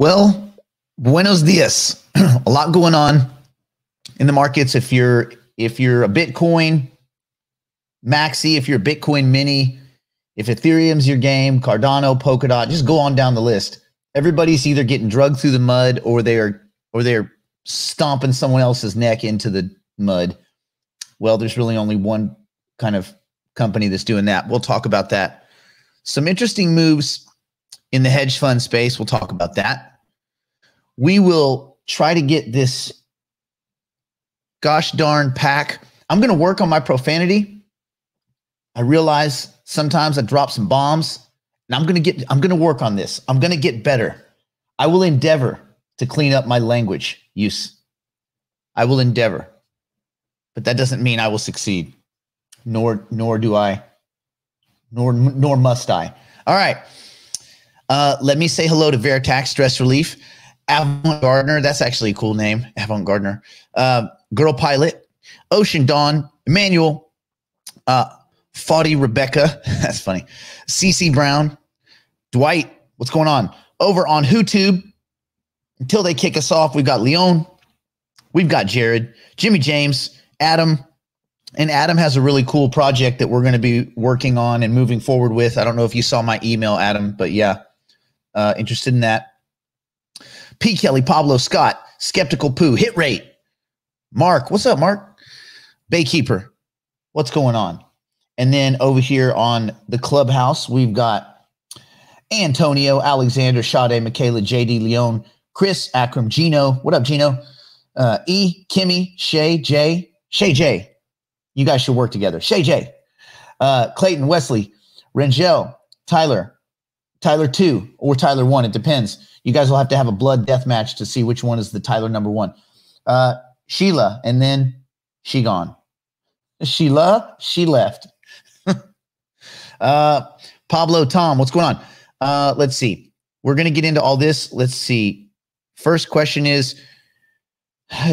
Well, buenos dias. A lot going on in the markets. If you're a Bitcoin maxi, if you're a Bitcoin mini, if Ethereum's your game, Cardano, Polkadot, just go on down the list. Everybody's either getting drugged through the mud or they're stomping someone else's neck into the mud. Well, there's really only one kind of company that's doing that. We'll talk about that. Some interesting moves in the hedge fund space. We'll talk about that. We will try to get this gosh darn pack. I'm going to work on my profanity. I realize sometimes I drop some bombs, and I'm going to work on this. I'm going to get better. I will endeavor to clean up my language use. I will endeavor, but that doesn't mean I will succeed. Nor must I. All right. Let me say hello to Veritax Stress Relief. Avant Gardner, that's actually a cool name. Avant Gardner. Girl Pilot, Ocean Dawn, Emmanuel, Faudy Rebecca, that's funny. CC Brown, Dwight, what's going on? Over on YouTube, until they kick us off, we've got Leon, we've got Jared, Jimmy James, Adam, and Adam has a really cool project that we're going to be working on and moving forward with. I don't know if you saw my email, Adam, but yeah, interested in that. P. Kelly, Pablo, Scott, Skeptical Pooh, Hit Rate, Mark, what's up, Mark? Baykeeper, what's going on? And then over here on the Clubhouse, we've got Antonio, Alexander, Sade, Michaela, JD, Leon, Chris, Akram, Gino. What up, Gino? E, Kimmy, Shay J. You guys should work together. Shay J. Clayton, Wesley, Rangel, Tyler 2 or Tyler 1. It depends. You guys will have to have a blood death match to see which one is the Tyler number 1. Sheila, and then she gone. Sheila, she left. Pablo, Tom, what's going on? Let's see. We're going to get into all this. Let's see. First question is,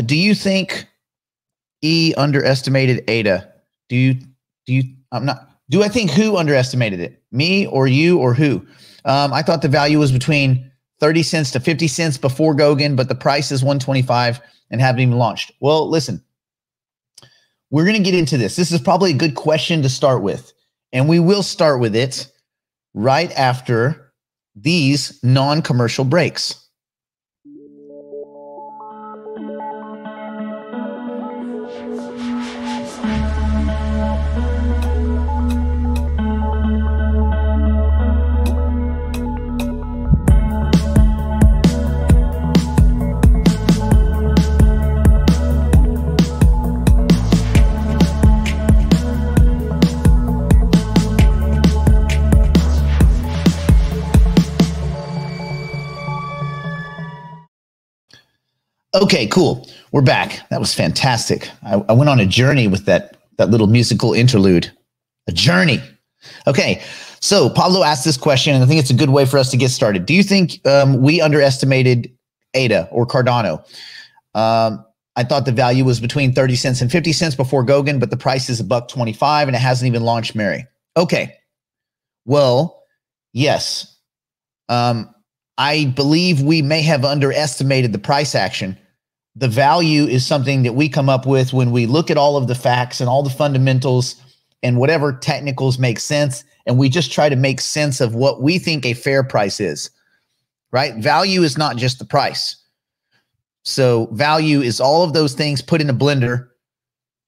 do you think E underestimated ADA? Do I think who underestimated it? Me or you or who? I thought the value was between 30 cents to 50 cents before Goguen, but the price is 125 and haven't even launched. Well, listen, we're going to get into this. This is probably a good question to start with, and we will start with it right after these non-commercial breaks. Okay, cool. We're back. That was fantastic. I went on a journey with that little musical interlude. A journey. Okay, so Pablo asked this question, and I think it's a good way for us to get started. Do you think we underestimated ADA or Cardano? I thought the value was between 30 cents and 50 cents before Goguen, but the price is $1.25 and it hasn't even launched, Mary. Okay, well, yes. I believe we may have underestimated the price action. The value is something that we come up with when we look at all of the facts and all the fundamentals and whatever technicals make sense, and we just try to make sense of what we think a fair price is, right? Value is not just the price. So value is all of those things put in a blender,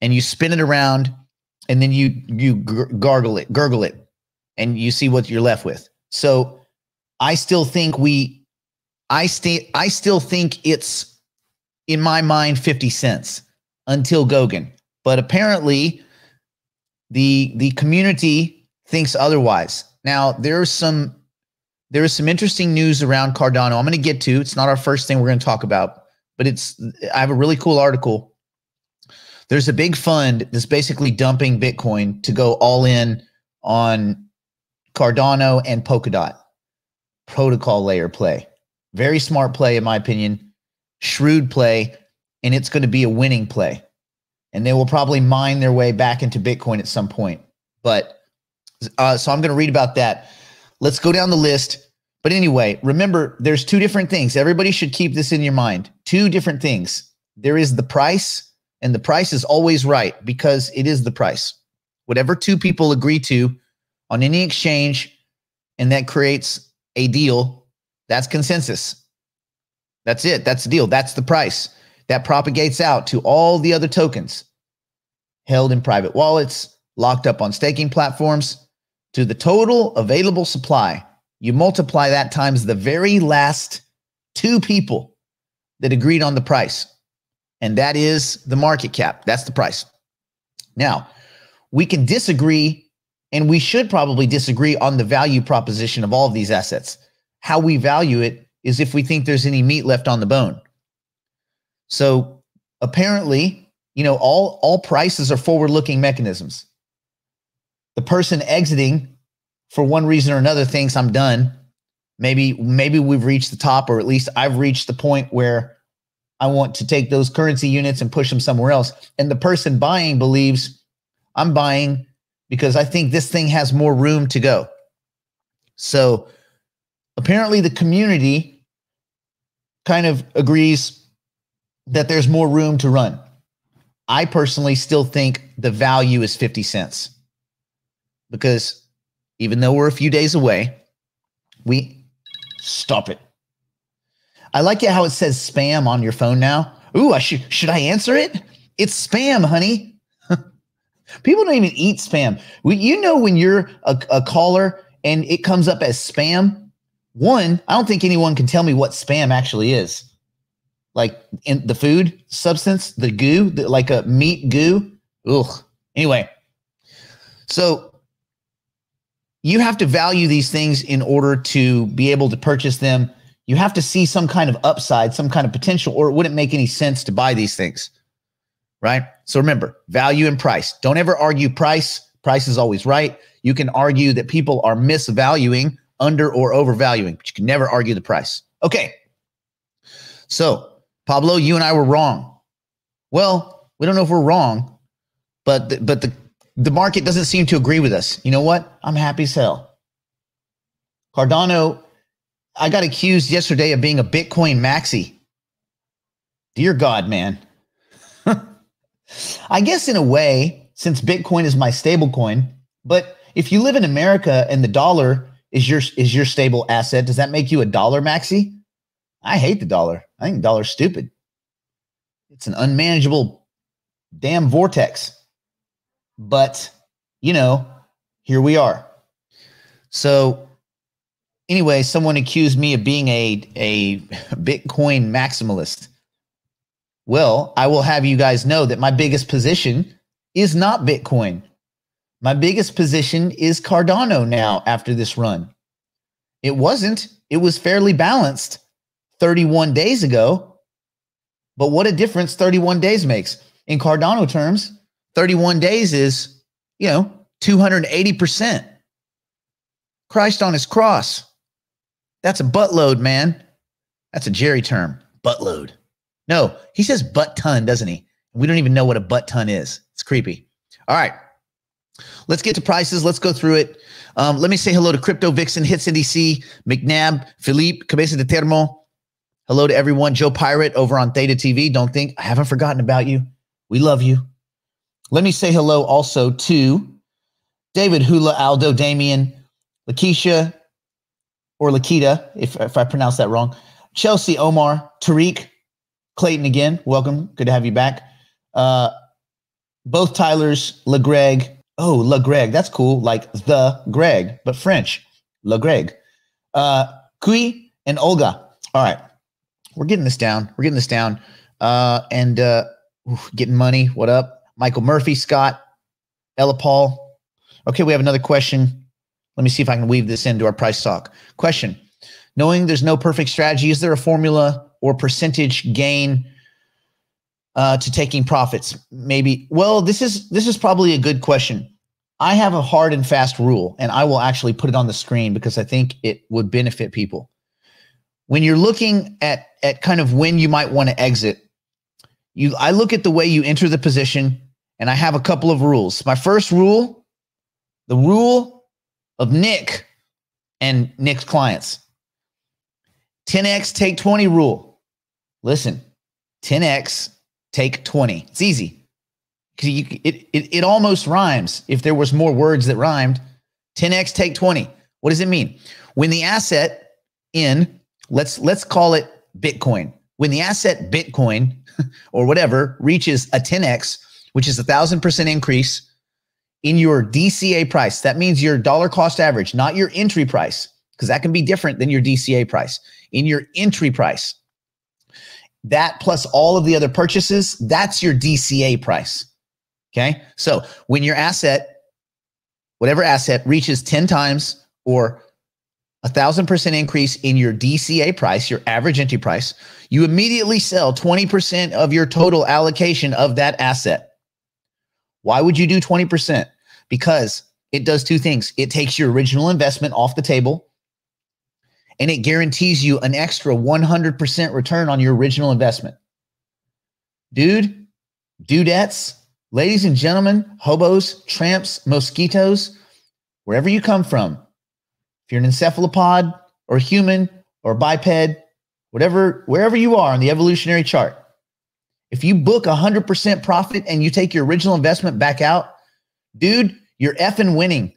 and you spin it around, and then you gurgle it, and you see what you're left with. So I still think it's, in my mind, 50 cents until Goguen. But apparently the community thinks otherwise. Now, there is some interesting news around Cardano I'm going to get to. It's not our first thing we're going to talk about, but I have a really cool article. There's a big fund that's basically dumping Bitcoin to go all in on Cardano and Polkadot. Protocol layer play. Very smart play, in my opinion. Shrewd play, and it's going to be a winning play. And they will probably mine their way back into Bitcoin at some point. But so I'm going to read about that. Let's go down the list. But anyway, remember, there's two different things. Everybody should keep this in your mind. Two different things. There is the price, and the price is always right because it is the price. Whatever two people agree to on any exchange, and that creates a deal, that's consensus. That's it. That's the deal. That's the price. That propagates out to all the other tokens held in private wallets, locked up on staking platforms, to the total available supply. You multiply that times the very last two people that agreed on the price. And that is the market cap. That's the price. Now, we can disagree, and we should probably disagree on the value proposition of all of these assets. How we value it is if we think there's any meat left on the bone. So apparently, you know, all prices are forward-looking mechanisms. The person exiting for one reason or another thinks I'm done. Maybe we've reached the top, or at least I've reached the point where I want to take those currency units and push them somewhere else. And the person buying believes I'm buying because I think this thing has more room to go. So apparently the community kind of agrees that there's more room to run. I personally still think the value is 50 cents because even though we're a few days away, stop it. I like it how it says spam on your phone now. Ooh, should I answer it? It's spam, honey. People don't even eat spam. You know, when you're a caller and it comes up as spam, one, I don't think anyone can tell me what spam actually is. Like in the food substance, the goo, like a meat goo. Ugh. Anyway, so you have to value these things in order to be able to purchase them. You have to see some kind of upside, some kind of potential, or it wouldn't make any sense to buy these things, right? So remember, value and price. Don't ever argue price. Price is always right. You can argue that people are misvaluing, under or overvaluing, but you can never argue the price. Okay. So Pablo, you and I were wrong. Well, we don't know if we're wrong, but the market doesn't seem to agree with us. You know what? I'm happy as hell. Cardano, I got accused yesterday of being a Bitcoin maxi. Dear God, man. I guess in a way, since Bitcoin is my stable coin, but if you live in America and the dollar is your stable asset, does that make you a dollar maxi? I hate the dollar. I think the dollar's stupid. It's an unmanageable damn vortex. But, you know, here we are. So anyway, someone accused me of being a Bitcoin maximalist. Well, I will have you guys know that my biggest position is not Bitcoin. My biggest position is Cardano now after this run. It wasn't. It was fairly balanced 31 days ago. But what a difference 31 days makes. In Cardano terms, 31 days is, 280%. Christ on his cross. That's a buttload, man. That's a Jerry term, buttload. No, he says butt ton, doesn't he? We don't even know what a butt ton is. It's creepy. All right. Let's get to prices. Let's go through it. Let me say hello to Crypto Vixen, Hits NDC, McNabb, Philippe, Cabeza de Termo. Hello to everyone. Joe Pirate over on Theta TV. Don't think I haven't forgotten about you. We love you. Let me say hello also to David, Hula, Aldo, Damien, Lakeisha, or Lakita, if I pronounce that wrong. Chelsea, Omar, Tariq, Clayton again. Welcome. Good to have you back. Both Tylers, LeGreg. Oh, LeGreg. That's cool. Like the Greg, but French. LeGreg. Kui and Olga. All right. We're getting this down. Getting money. What up? Michael Murphy, Scott, Ella Paul. Okay, we have another question. Let me see if I can weave this into our price talk. Question. Knowing there's no perfect strategy, is there a formula or percentage gain to taking profits? Maybe. Well, this is probably a good question. I have a hard and fast rule, and I will actually put it on the screen because I think it would benefit people. When you're looking at kind of when you might want to exit, I look at the way you enter the position, and I have a couple of rules. My first rule, the rule of Nick and Nick's clients. 10x take 20 rule. Listen, 10x take 20. It's easy. It almost rhymes. If there was more words that rhymed, 10x take 20. What does it mean? When the asset in, let's call it Bitcoin. When the asset Bitcoin or whatever reaches a 10x, which is 1,000% increase in your DCA price, that means your dollar cost average, not your entry price, because that can be different than your DCA price. In your entry price, that plus all of the other purchases, that's your DCA price. Okay. So when your asset, whatever asset reaches 10 times or 1,000% increase in your DCA price, your average entry price, you immediately sell 20% of your total allocation of that asset. Why would you do 20%? Because it does two things. It takes your original investment off the table, and it guarantees you an extra 100% return on your original investment. Dude, dudettes, ladies and gentlemen, hobos, tramps, mosquitoes, wherever you come from, if you're an encephalopod or human or biped, wherever you are on the evolutionary chart, if you book 100% profit and you take your original investment back out, dude, you're effing winning.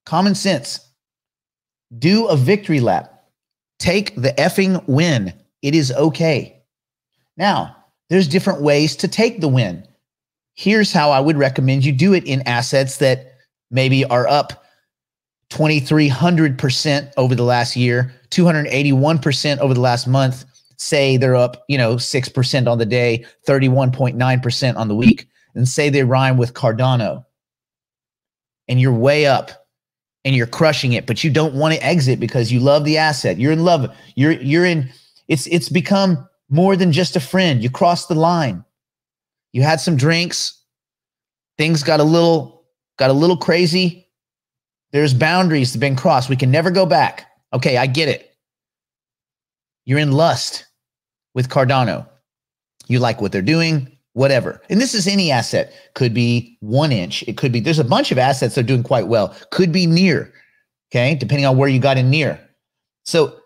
Common sense. Do a victory lap. Take the effing win. It is okay. Now, there's different ways to take the win. Here's how I would recommend you do it in assets that maybe are up 2,300% over the last year, 281% over the last month. Say they're up, 6% on the day, 31.9% on the week, and say they rhyme with Cardano. And you're way up and you're crushing it, but you don't want to exit because you love the asset. You're in love. You're in, it's become more than just a friend. You crossed the line. You had some drinks. Things got a little crazy. There's boundaries that have been crossed. We can never go back. Okay, I get it. You're in lust with Cardano. You like what they're doing, whatever. And this is any asset. Could be 1 inch. It could be, there's a bunch of assets that are doing quite well. Could be near, okay, depending on where you got in near. So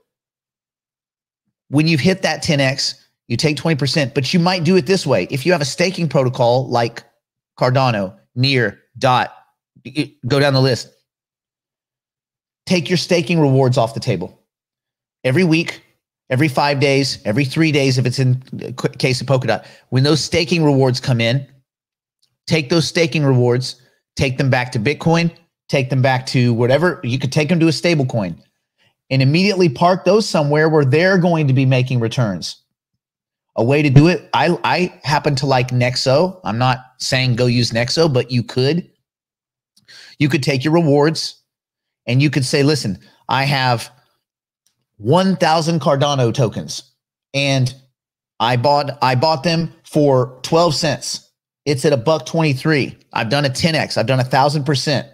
when you've hit that 10x, you take 20%, but you might do it this way. If you have a staking protocol like Cardano, Near, Dot, go down the list. Take your staking rewards off the table. Every week, every 5 days, every 3 days, if it's in the case of Polkadot, when those staking rewards come in, take those staking rewards, take them back to Bitcoin, take them back to whatever. You could take them to a stable coin and immediately park those somewhere where they're going to be making returns. A way to do it, I happen to like Nexo. I'm not saying go use Nexo, but you could. You could take your rewards and you could say, listen, I have 1,000 Cardano tokens and I bought them for 12 cents. It's at $1.23. I've done a 10x. I've done 1,000%.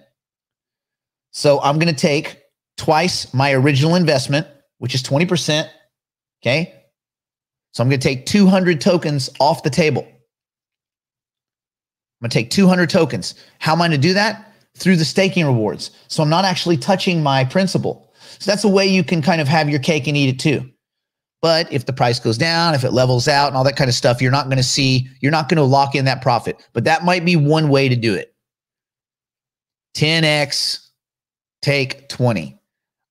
So I'm going to take twice my original investment, which is 20%. Okay. So I'm going to take 200 tokens off the table. I'm going to take 200 tokens. How am I going to do that? Through the staking rewards. So I'm not actually touching my principal. So that's a way you can kind of have your cake and eat it too. But if the price goes down, if it levels out and all that kind of stuff, you're not going to lock in that profit. But that might be one way to do it. 10x, take 20.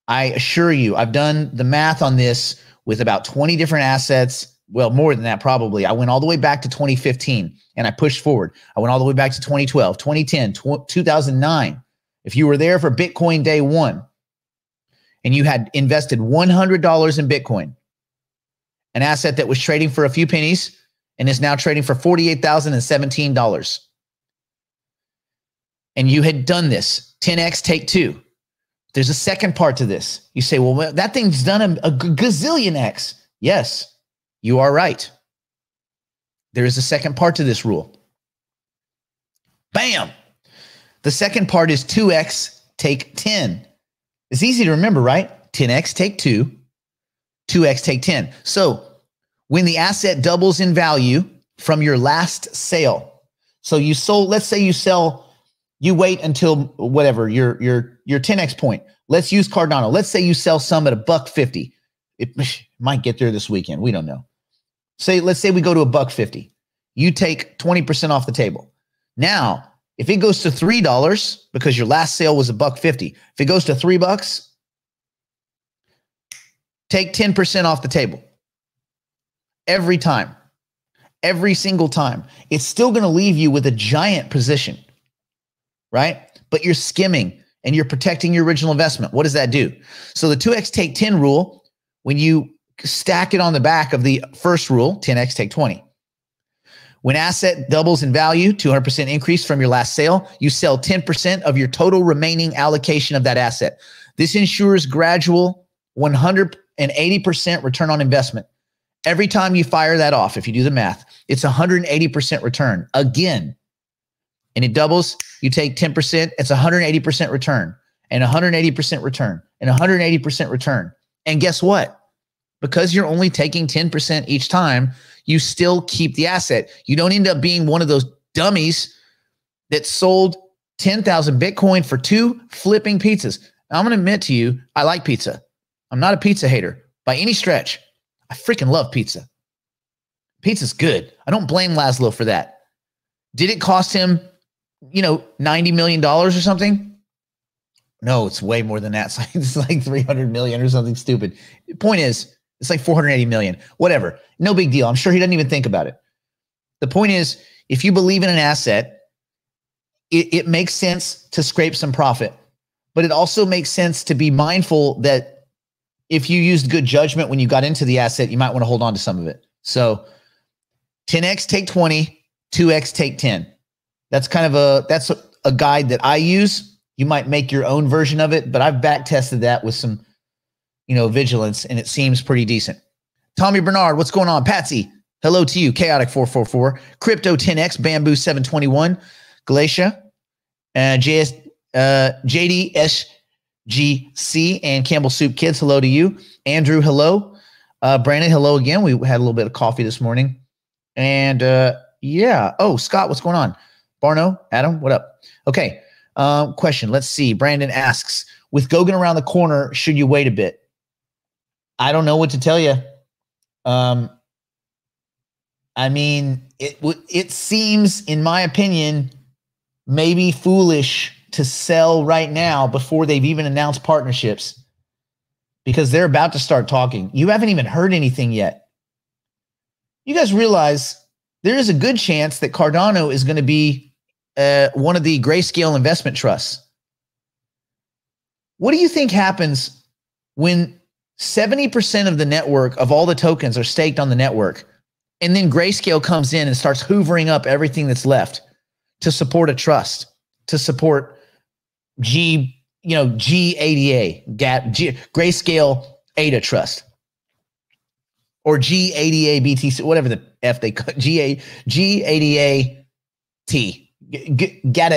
I assure you, I've done the math on this with about 20 different assets. Well, more than that, probably. I went all the way back to 2015 and I pushed forward. I went all the way back to 2012, 2010, 2009. If you were there for Bitcoin day one and you had invested $100 in Bitcoin, an asset that was trading for a few pennies and is now trading for $48,017. And you had done this, 10x, take two. There's a second part to this. You say, well, that thing's done a gazillion X. Yes, you are right. There is a second part to this rule. Bam. The second part is 2x, take 10. It's easy to remember, right? 10x, take 2. 2x, take 10. So when the asset doubles in value from your last sale, so you sold, let's say you sell, you wait until whatever, your 10x point. Let's use Cardano. Let's say you sell some at $1.50. It might get there this weekend. We don't know. Let's say we go to $1.50. You take 20% off the table. Now, if it goes to $3 because your last sale was $1.50, if it goes to $3, take 10% off the table. Every time. Every single time. It's still going to leave you with a giant position, right? But you're skimming and you're protecting your original investment. What does that do? So the 2x take 10 rule, when you stack it on the back of the first rule, 10x take 20. When asset doubles in value, 200% increase from your last sale, you sell 10% of your total remaining allocation of that asset. This ensures gradual 180% return on investment. Every time you fire that off, if you do the math, it's 180% return again. And it doubles, you take 10%, it's 180% return, and 180% return, and 180% return. And guess what? Because you're only taking 10% each time, you still keep the asset. You don't end up being one of those dummies that sold 10,000 Bitcoin for 2 flipping pizzas. Now, I'm going to admit to you, I like pizza. I'm not a pizza hater by any stretch. I freaking love pizza. Pizza's good. I don't blame Laszlo for that. Did it cost him, $90 million or something? No, it's way more than that. It's like 300 million or something stupid. The point is, it's like 480 million, whatever. No big deal. I'm sure he doesn't even think about it. The point is, if you believe in an asset, it makes sense to scrape some profit, but it also makes sense to be mindful that if you used good judgment when you got into the asset, you might want to hold on to some of it. So 10x take 20, 2x take 10. That's kind of that's a guide that I use. You might make your own version of it, but I've back tested that with some, vigilance, and it seems pretty decent. Tommy Bernard, what's going on? Patsy, hello to you. Chaotic 444, Crypto 10x, Bamboo 721, Glacia, JD SGC, and Campbell Soup Kids, hello to you. Andrew, hello. Brandon, hello again. We had a little bit of coffee this morning. And yeah. Oh, Scott, what's going on? Barno, Adam, what up? Okay. Question. Let's see. Brandon asks, with Goguen around the corner, should you wait a bit? I don't know what to tell you. It seems, in my opinion, maybe foolish to sell right now before they've even announced partnerships, because they're about to start talking. You haven't even heard anything yet. You guys realize there is a good chance that Cardano is going to be one of the Grayscale investment trusts. What do you think happens when 70% of the network of all the tokens are staked on the network, and then Grayscale comes in and starts hoovering up everything that's left to support a trust, to support Grayscale ADA Trust, or ADA BTC, whatever the F they call ADA T. Get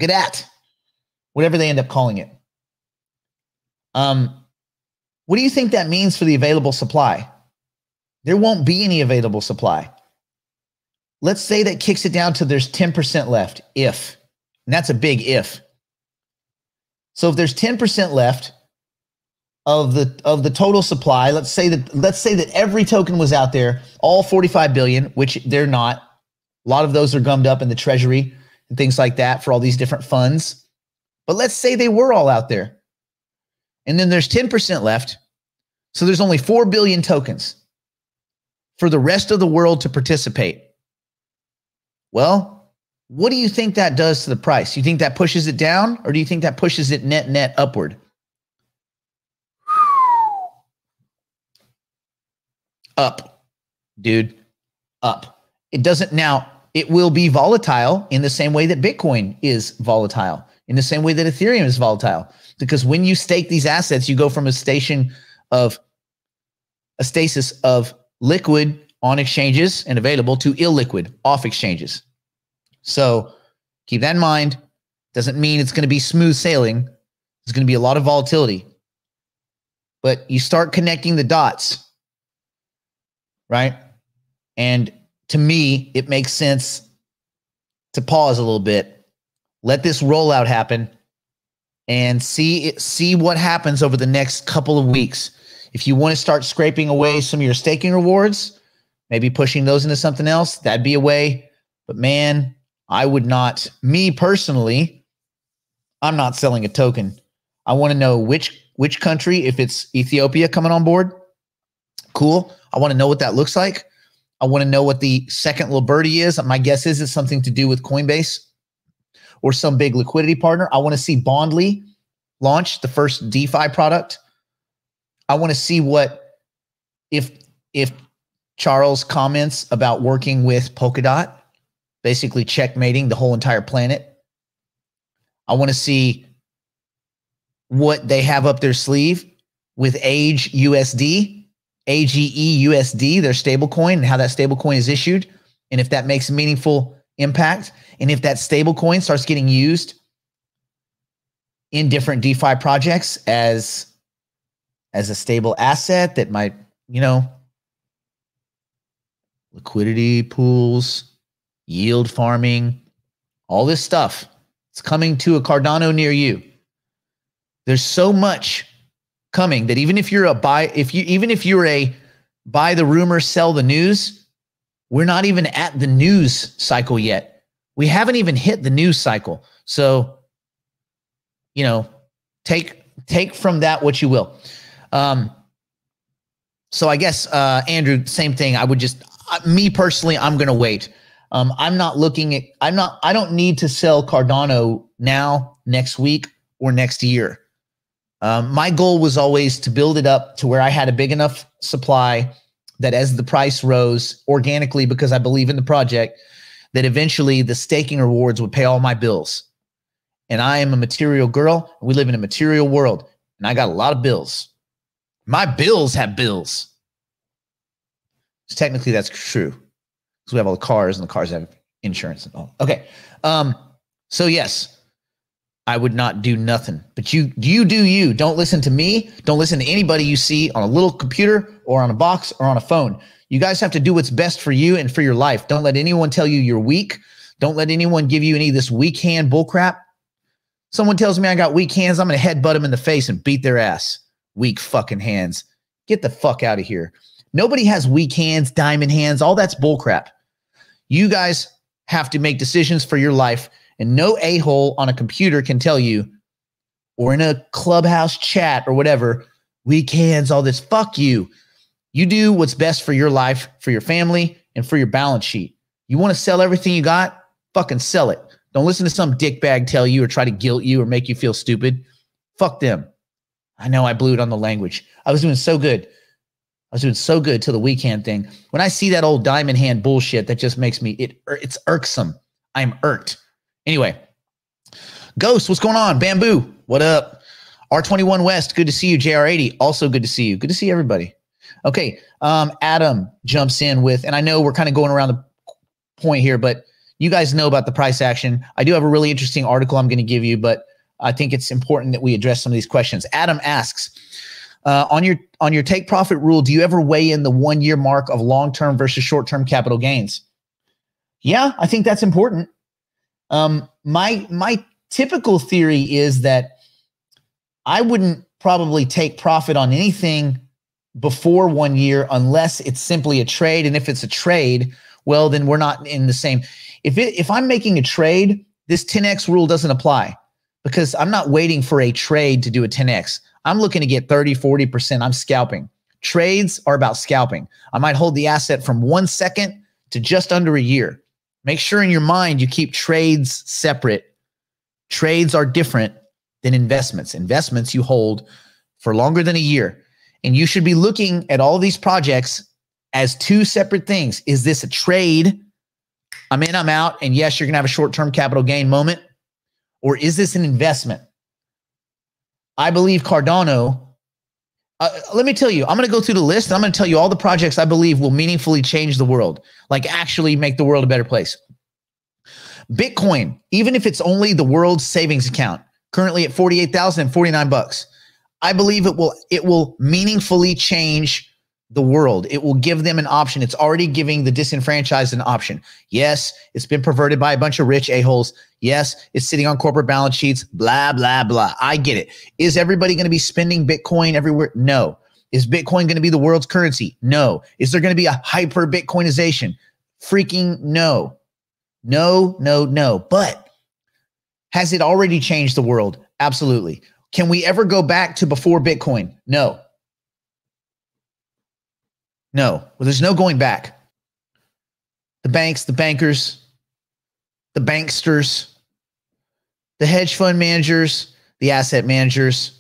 at, whatever they end up calling it. What do you think that means for the available supply? There won't be any available supply. Let's say that kicks it down to there's 10% left, and that's a big if. So if there's 10% left of the total supply, let's say that every token was out there, all 45 billion, which they're not. A lot of those are gummed up in the treasury and things like that for all these different funds. But let's say they were all out there. And then there's 10% left. So there's only 4 billion tokens for the rest of the world to participate. Well, what do you think that does to the price? You think that pushes it down, or do you think that pushes it net upward? Up, dude, up. It doesn't now. It will be volatile in the same way that Bitcoin is volatile, in the same way that Ethereum is volatile. Because when you stake these assets, you go from a stasis of liquid on exchanges and available to illiquid off exchanges. So keep that in mind. Doesn't mean it's going to be smooth sailing. There's going to be a lot of volatility. But you start connecting the dots, right? And to me, it makes sense to pause a little bit, let this rollout happen, and see what happens over the next couple of weeks. If you want to start scraping away some of your staking rewards, maybe pushing those into something else, that'd be a way. But man, I would not, me personally, I'm not selling a token. I want to know which country, if it's Ethiopia coming on board, cool. I want to know what that looks like. I want to know what the second little birdie is. My guess is it's something to do with Coinbase or some big liquidity partner. I want to see Bondly launch the first DeFi product. I want to see what, if Charles comments about working with Polkadot, basically checkmating the whole entire planet. I want to see what they have up their sleeve with AGE USD, AGE USD, their stable coin, and how that stable coin is issued. And if that makes a meaningful impact, and if that stable coin starts getting used in different DeFi projects as a stable asset that might, you know, liquidity pools, yield farming, all this stuff. It's coming to a Cardano near you. There's so much coming that even if you're a buy, even if you're a buy the rumor, sell the news, we're not even at the news cycle yet. We haven't even hit the news cycle. So, you know, take from that what you will. So I guess, Andrew, same thing. I would just, me personally, I'm going to wait. I'm not looking at, I don't need to sell Cardano now, next week, or next year. My goal was always to build it up to where I had a big enough supply that as the price rose organically, because I believe in the project, that eventually the staking rewards would pay all my bills. And I am a material girl. We live in a material world, and I got a lot of bills. My bills have bills. So technically that's true, because we have all the cars, and the cars have insurance and all. Okay. So yes, I would not do nothing, but you do you. Don't listen to me. Don't listen to anybody you see on a little computer or on a box or on a phone. You guys have to do what's best for you and for your life. Don't let anyone tell you you're weak. Don't let anyone give you any of this weak hand bullcrap. Someone tells me I got weak hands, I'm going to headbutt them in the face and beat their ass. Weak fucking hands. Get the fuck out of here. Nobody has weak hands, diamond hands. All that's bullcrap. You guys have to make decisions for your life. And no a-hole on a computer can tell you, or in a clubhouse chat or whatever, weak hands, all this. Fuck you. You do what's best for your life, for your family, and for your balance sheet. You want to sell everything you got? Fucking sell it. Don't listen to some dickbag tell you or try to guilt you or make you feel stupid. Fuck them. I know I blew it on the language. I was doing so good. I was doing so good till the weak hand thing. When I see that old diamond hand bullshit, that just makes me, it's irksome. I'm irked. Anyway, Ghost, what's going on? Bamboo, what up? R21 West, good to see you. JR80, also good to see you. Good to see everybody. Okay, Adam jumps in with, and I know we're kind of going around the point here, but you guys know about the price action. I do have a really interesting article I'm going to give you, but I think it's important that we address some of these questions. Adam asks, on your take profit rule, do you ever weigh in the 1 year mark of long-term versus short-term capital gains? Yeah, I think that's important. My typical theory is that I wouldn't probably take profit on anything before 1 year unless it's simply a trade. And if it's a trade, well, then we're not in the same. If I'm making a trade, this 10x rule doesn't apply, because I'm not waiting for a trade to do a 10x. I'm looking to get 30, 40%. I'm scalping. Trades are about scalping. I might hold the asset from 1 second to just under a year. Make sure in your mind you keep trades separate. Trades are different than investments. Investments you hold for longer than a year. And you should be looking at all these projects as two separate things. Is this a trade? I'm in, I'm out. And yes, you're going to have a short-term capital gain moment. Or is this an investment? I believe Cardano, let me tell you, I'm going to go through the list. And I'm going to tell you all the projects I believe will meaningfully change the world, like actually make the world a better place. Bitcoin, even if it's only the world's savings account, currently at 48,049 bucks, I believe it will meaningfully change the world. It will give them an option. It's already giving the disenfranchised an option. Yes, it's been perverted by a bunch of rich a-holes. Yes, it's sitting on corporate balance sheets, blah, blah, blah. I get it. Is everybody going to be spending Bitcoin everywhere? No. Is Bitcoin going to be the world's currency? No. Is there going to be a hyper Bitcoinization? Freaking no. No, no, no. But has it already changed the world? Absolutely. Can we ever go back to before Bitcoin? No. No. Well, there's no going back. The banks, the bankers, the banksters, the hedge fund managers, the asset managers,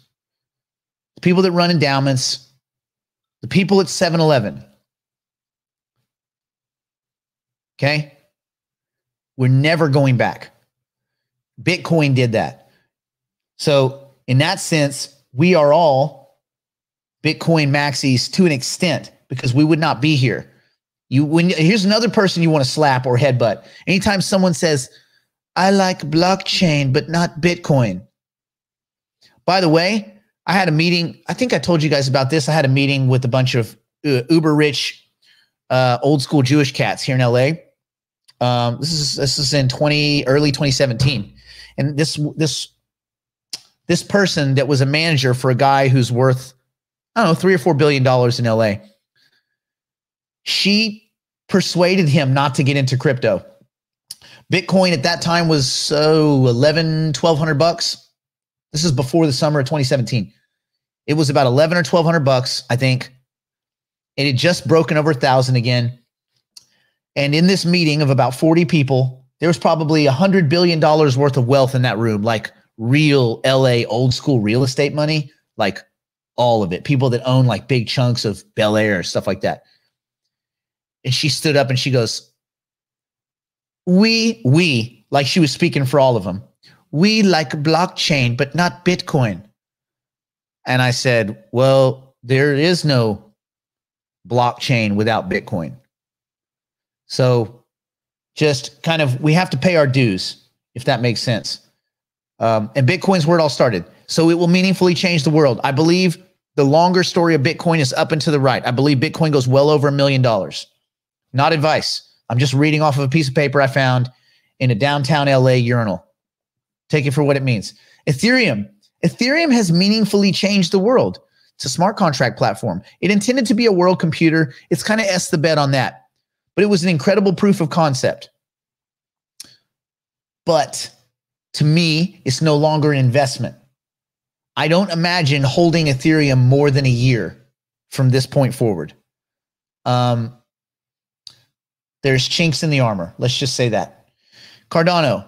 the people that run endowments, the people at 7-Eleven. Okay? We're never going back. Bitcoin did that. So in that sense, we are all Bitcoin maxis to an extent because we would not be here. Here's another person you want to slap or headbutt. Anytime someone says, I like blockchain, but not Bitcoin. By the way, I had a meeting. I think I told you guys about this. I had a meeting with a bunch of uber rich, old school Jewish cats here in LA. This is in early 2017. And this person that was a manager for a guy who's worth, I don't know, $3 or $4 billion in LA. She persuaded him not to get into crypto. Bitcoin at that time was $1,100-$1,200. This is before the summer of 2017. It was about $1,100 or $1,200, I think. It had just broken over 1,000 again. And in this meeting of about 40 people, there was probably $100 billion worth of wealth in that room, like real LA old school real estate money, like all of it. People that own like big chunks of Bel Air, stuff like that. And she stood up and she goes, we, like she was speaking for all of them. We like blockchain, but not Bitcoin. And I said, well, there is no blockchain without Bitcoin. So just kind of, we have to pay our dues, if that makes sense. And Bitcoin's where it all started. So it will meaningfully change the world. I believe the longer story of Bitcoin is up and to the right. I believe Bitcoin goes well over $1 million. Not advice. I'm just reading off of a piece of paper I found in a downtown LA urinal. Take it for what it means. Ethereum has meaningfully changed the world. It's a smart contract platform. It intended to be a world computer. It's kind of S the bet on that. But it was an incredible proof of concept. But to me, it's no longer an investment. I don't imagine holding Ethereum more than a year from this point forward. There's chinks in the armor. Let's just say that. Cardano,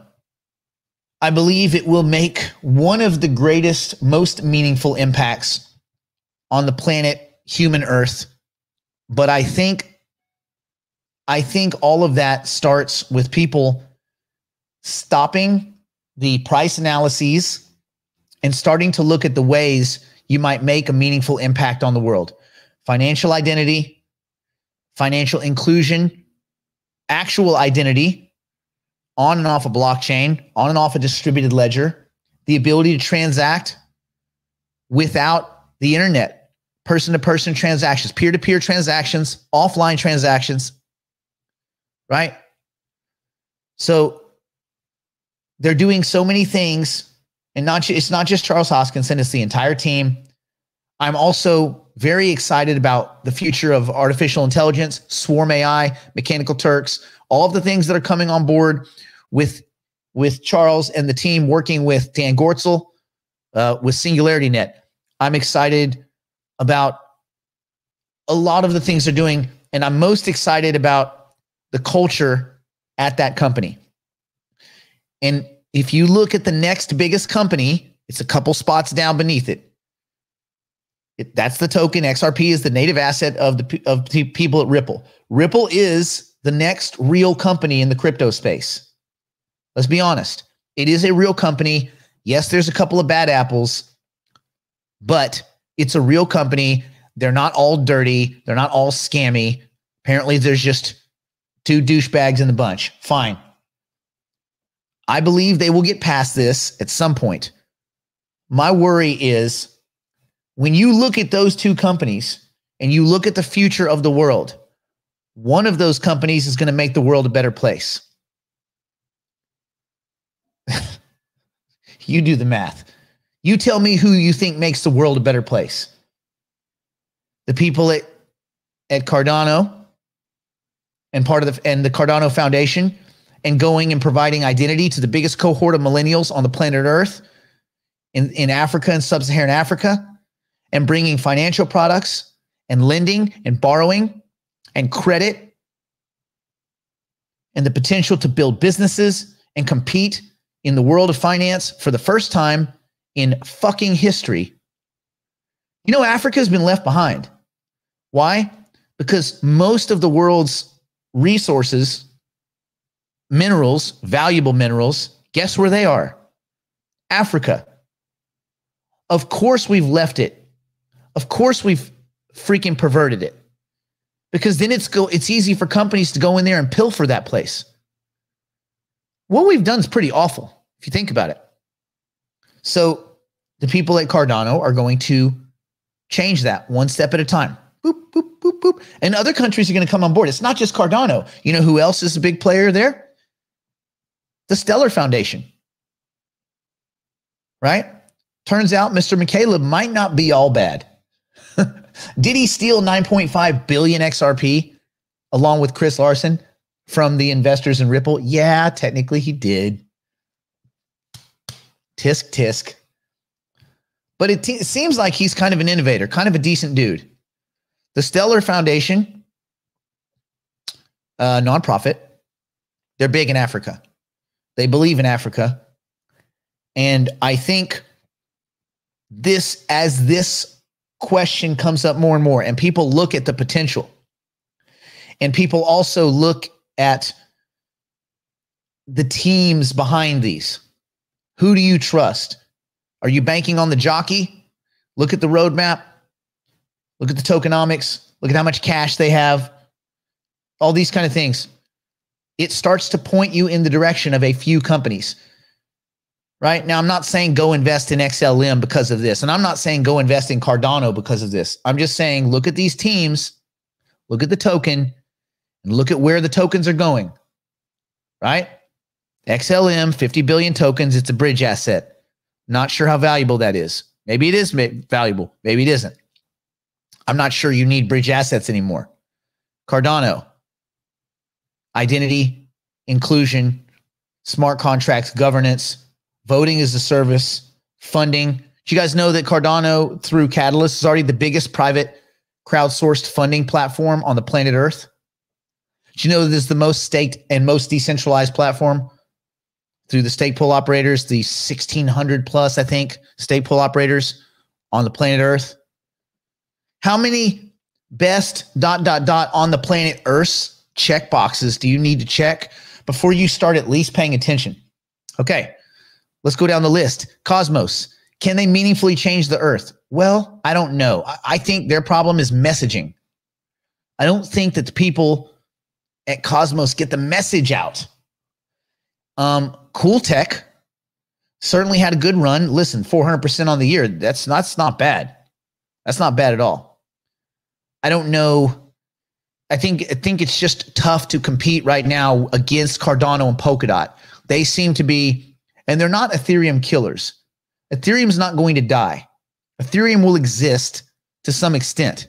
I believe it will make one of the greatest, most meaningful impacts on the planet, human Earth. But I think all of that starts with people stopping the price analyses and starting to look at the ways you might make a meaningful impact on the world. Financial identity, financial inclusion, actual identity on and off a blockchain, on and off a distributed ledger, the ability to transact without the internet, person-to-person transactions, peer-to-peer transactions, offline transactions, right? So they're doing so many things, and it's not just Charles Hoskinson, it's the entire team. I'm also very excited about the future of artificial intelligence, swarm AI, mechanical Turks, all of the things that are coming on board with Charles and the team working with Dan Gortzel, with SingularityNet. I'm excited about a lot of the things they're doing, and I'm most excited about the culture at that company. And if you look at the next biggest company, it's a couple spots down beneath it. That's the token. XRP is the native asset of the people at Ripple. Ripple is the next real company in the crypto space. Let's be honest. It is a real company. Yes, there's a couple of bad apples, but it's a real company. They're not all dirty. They're not all scammy. Apparently, there's just two douchebags in the bunch. Fine. I believe they will get past this at some point. My worry is, when you look at those two companies and you look at the future of the world, one of those companies is going to make the world a better place. You do the math. You tell me who you think makes the world a better place. the people at Cardano and the Cardano Foundation, and going and providing identity to the biggest cohort of millennials on the planet Earth in Africa and sub-Saharan Africa, and bringing financial products and lending and borrowing and credit and the potential to build businesses and compete in the world of finance for the first time in fucking history. You know, Africa has been left behind. Why? Because most of the world's resources, minerals, valuable minerals, guess where they are? Africa. Of course we've left it. Of course we've freaking perverted it. Because then it's easy for companies to go in there and pilfer that place. What we've done is pretty awful, if you think about it. So the people at Cardano are going to change that one step at a time. Boop, boop, boop, boop. And other countries are going to come on board. It's not just Cardano. You know who else is a big player there? The Stellar Foundation. Right? Turns out Mr. McCaleb might not be all bad. Did he steal 9.5 billion XRP along with Chris Larson from the investors in Ripple? Yeah, technically he did. Tisk, tisk. But it seems like he's kind of an innovator, kind of a decent dude. The Stellar Foundation, nonprofit, they're big in Africa. They believe in Africa. And I think as this question comes up more and more, and people look at the potential, and people also look at the teams behind these. Who do you trust? Are you banking on the jockey? Look at the roadmap. Look at the tokenomics. Look at how much cash they have. All these kind of things. It starts to point you in the direction of a few companies. Right? Now, I'm not saying go invest in XLM because of this. And I'm not saying go invest in Cardano because of this. I'm just saying look at these teams, look at the token, and look at where the tokens are going. Right? XLM, 50 billion tokens. It's a bridge asset. Not sure how valuable that is. Maybe it is valuable. Maybe it isn't. I'm not sure you need bridge assets anymore. Cardano, identity, inclusion, smart contracts, governance, voting as a service, funding. Do you guys know that Cardano through Catalyst is already the biggest private crowdsourced funding platform on the planet Earth? Do you know that this is the most staked and most decentralized platform through the stake pool operators, the 1,600 plus, I think, stake pool operators on the planet Earth? How many best ... on the planet Earth's check boxes do you need to check before you start at least paying attention? Okay, let's go down the list. Cosmos, can they meaningfully change the Earth? Well, I don't know. I think their problem is messaging. I don't think that the people at Cosmos get the message out. Cool Tech certainly had a good run. Listen, 400% on the year. That's not bad. That's not bad at all. I don't know. I think it's just tough to compete right now against Cardano and Polkadot. They seem to be, and they're not Ethereum killers. Ethereum's not going to die. Ethereum will exist to some extent.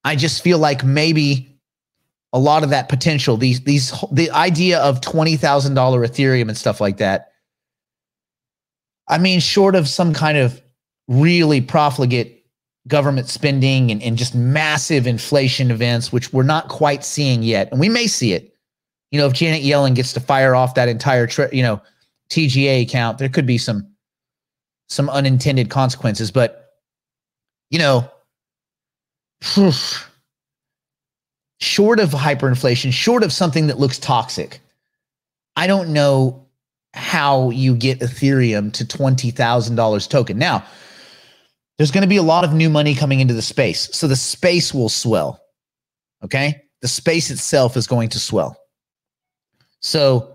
I just feel like maybe a lot of that potential, the idea of $20,000 Ethereum and stuff like that. I mean, short of some kind of really profligate government spending and just massive inflation events, which we're not quite seeing yet. And we may see it. You know, if Janet Yellen gets to fire off that entire, TGA account, there could be some unintended consequences. But, short of hyperinflation, short of something that looks toxic, I don't know how you get Ethereum to $20,000 token. Now, there's going to be a lot of new money coming into the space. So the space will swell. Okay? The space itself is going to swell. So,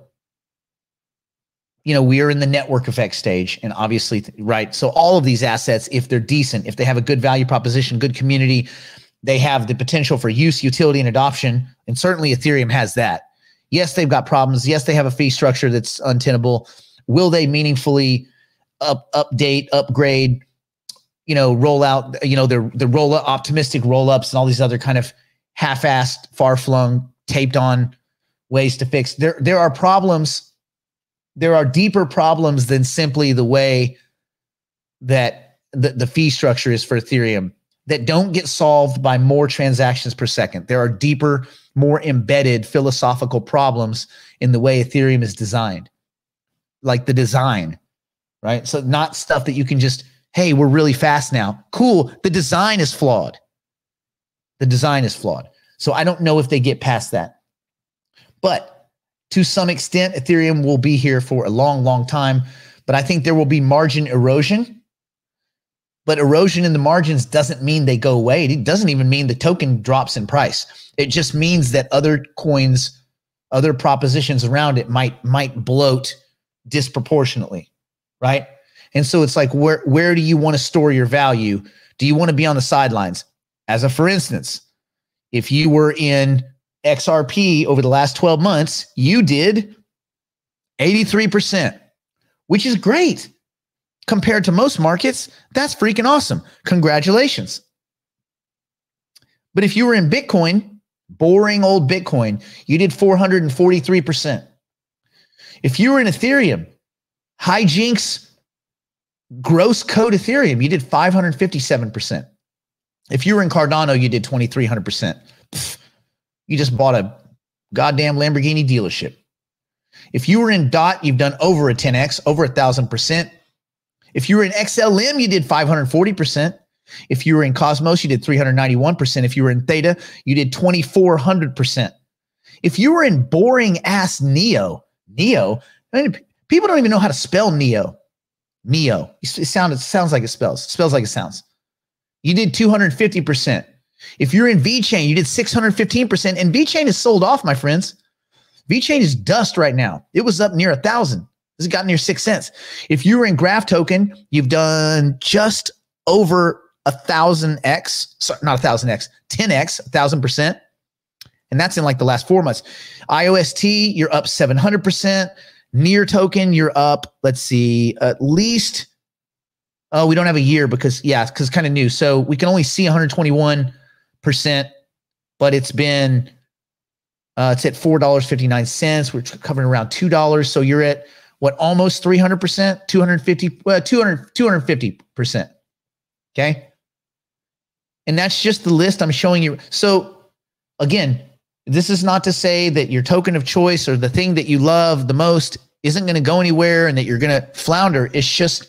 we are in the network effect stage, and obviously, right? So all of these assets, if they're decent, if they have a good value proposition, good community, they have the potential for use, utility, and adoption. And certainly Ethereum has that. Yes, they've got problems. Yes, they have a fee structure that's untenable. Will they meaningfully update, upgrade, roll out, the roll up, optimistic roll ups and all these other kind of half-assed, far-flung, taped on ways to fix. There are problems. There are deeper problems than simply the way that the fee structure is for Ethereum that don't get solved by more transactions per second. There are deeper, more embedded philosophical problems in the way Ethereum is designed, like the design, right? So not stuff that you can just, hey, we're really fast now. Cool. The design is flawed. The design is flawed. So I don't know if they get past that. But to some extent, Ethereum will be here for a long, long time. But I think there will be margin erosion. But erosion in the margins doesn't mean they go away. It doesn't even mean the token drops in price. It just means that other coins, other propositions around it might bloat disproportionately, right? And so it's like, where do you want to store your value? Do you want to be on the sidelines? As a for instance, if you were in XRP over the last 12 months, you did 83%, which is great. Compared to most markets, that's freaking awesome. Congratulations. But if you were in Bitcoin, boring old Bitcoin, you did 443%. If you were in Ethereum, hijinks, gross code Ethereum, you did 557%. If you were in Cardano, you did 2,300%. You just bought a goddamn Lamborghini dealership. If you were in DOT, you've done over a 10x, over 1,000%. If you were in XLM, you did 540%. If you were in Cosmos, you did 391%. If you were in Theta, you did 2,400%. If you were in boring ass Neo, I mean, people don't even know how to spell Neo. It sounds like it spells. It spells like it sounds. You did 250%. If you're in VeChain, you did 615%. And VeChain is sold off, my friends. VeChain is dust right now. It was up near 1,000. This has got near 6 cents. If you were in Graph Token, you've done just over 1,000x. Sorry, not 1,000x, 10x, 1,000%. And that's in like the last 4 months. IOST, you're up 700%. Near Token, you're up, let's see, at least, oh, we don't have a year because it's kind of new. So we can only see 121%, but it's been, it's at $4.59. We're covering around $2. So you're at, what, almost 300%, 250%. Okay. And that's just the list I'm showing you. So again, this is not to say that your token of choice or the thing that you love the most isn't going to go anywhere and that you're going to flounder. It's just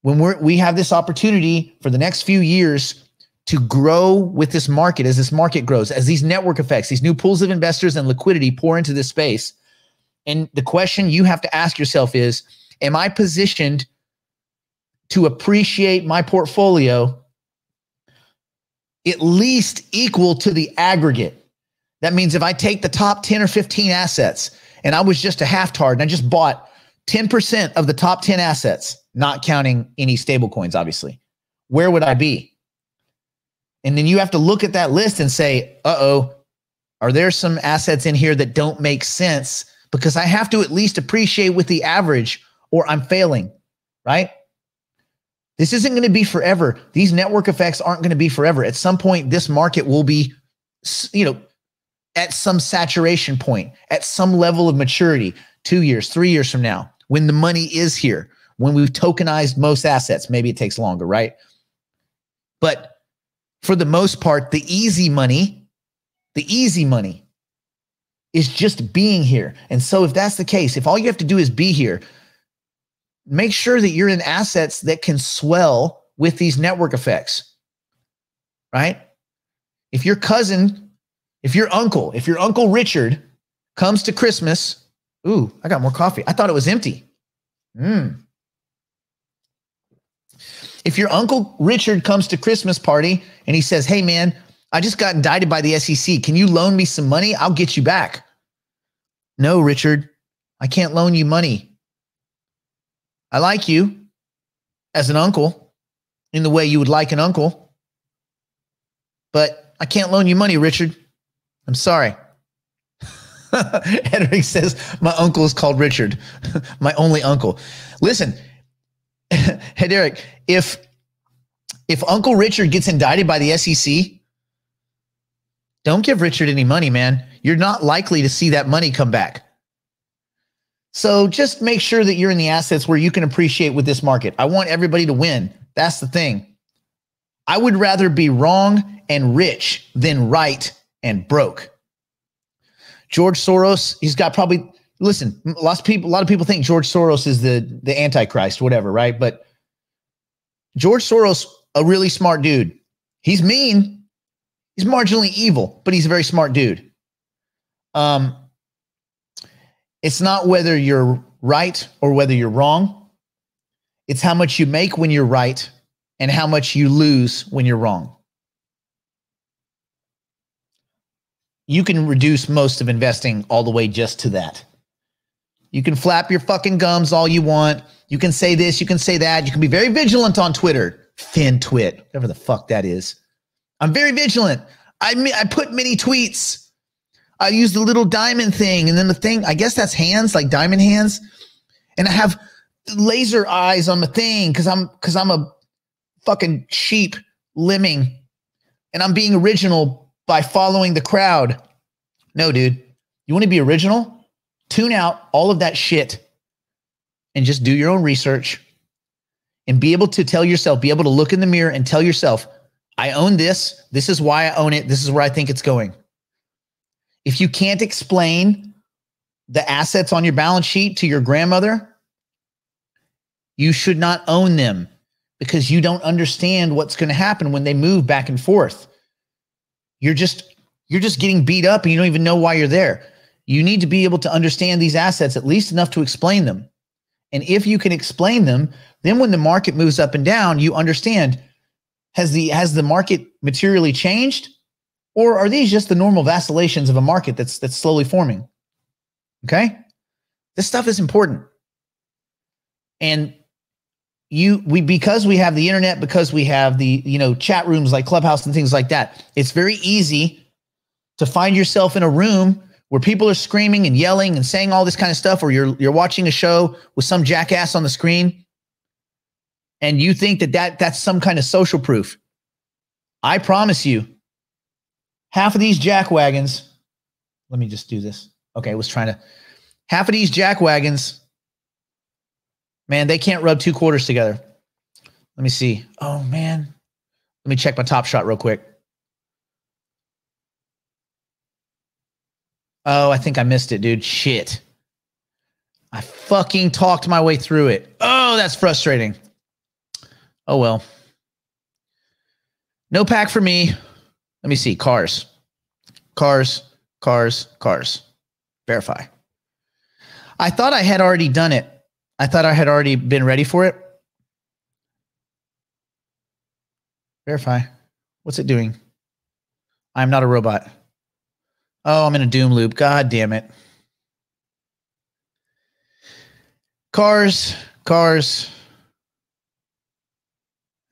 when we have this opportunity for the next few years to grow with this market, as this market grows, as these network effects, these new pools of investors and liquidity pour into this space. And the question you have to ask yourself is, am I positioned to appreciate my portfolio at least equal to the aggregate? That means if I take the top 10 or 15 assets and I was just a half-tard and I just bought 10% of the top 10 assets, not counting any stable coins, obviously, where would I be? And then you have to look at that list and say, uh-oh, are there some assets in here that don't make sense? Because I have to at least appreciate with the average or I'm failing, right? This isn't going to be forever. These network effects aren't going to be forever. At some point, this market will be, at some saturation point, at some level of maturity, 2 years, 3 years from now, when the money is here, when we've tokenized most assets. Maybe it takes longer, right? But for the most part, the easy money is just being here. And so if that's the case, if all you have to do is be here, make sure that you're in assets that can swell with these network effects, right? If your uncle Richard comes to Christmas, ooh, I got more coffee. I thought it was empty. If your Uncle Richard comes to Christmas party and he says, hey man, I just got indicted by the SEC. Can you loan me some money? I'll get you back. No, Richard, I can't loan you money. I like you as an uncle in the way you would like an uncle, but I can't loan you money, Richard. I'm sorry. Henrik says, my uncle is called Richard. My only uncle. Listen, hey, Derek, if If Uncle Richard gets indicted by the SEC, don't give Richard any money, man. You're not likely to see that money come back. So just make sure that you're in the assets where you can appreciate with this market. I want everybody to win. That's the thing. I would rather be wrong and rich than right and broke. George Soros, he's got probably, listen, a lot of people think George Soros is the Antichrist, whatever, right? But George Soros, a really smart dude. He's mean. He's marginally evil, but he's a very smart dude. It's not whether you're right or whether you're wrong. It's how much you make when you're right and how much you lose when you're wrong. You can reduce most of investing all the way just to that. You can flap your fucking gums all you want. You can say this, you can say that. You can be very vigilant on Twitter. FinTwit, whatever the fuck that is. I'm very vigilant. I put many tweets. I use the little diamond thing, and then the thing, I guess that's hands, like diamond hands. And I have laser eyes on the thing because I'm a fucking sheep lemming, and I'm being original by following the crowd. No, dude. You want to be original? Tune out all of that shit and just do your own research and be able to tell yourself, be able to look in the mirror and tell yourself, I own this. This is why I own it. This is where I think it's going. If you can't explain the assets on your balance sheet to your grandmother, you should not own them because you don't understand what's going to happen when they move back and forth. You're just getting beat up and you don't even know why you're there. You need to be able to understand these assets at least enough to explain them. And if you can explain them, then when the market moves up and down, you understand, has the market materially changed? Or are these just the normal vacillations of a market that's slowly forming? Okay? This stuff is important. And because we have the internet, because we have the chat rooms like Clubhouse and things like that, it's very easy to find yourself in a room where people are screaming and yelling and saying all this kind of stuff, or you're watching a show with some jackass on the screen, and you think that's some kind of social proof. I promise you, half of these jackwagons, let me just do this. Okay, half of these jackwagons, man, they can't rub two quarters together. Let me see. Oh, man. Let me check my Top Shot real quick. Oh, I think I missed it, dude. Shit. I fucking talked my way through it. Oh, that's frustrating. Oh, well. No pack for me. Let me see. Cars. Verify. I thought I had already done it. I thought I had already been ready for it. Verify. What's it doing? I'm not a robot. Oh, I'm in a doom loop. God damn it. Cars.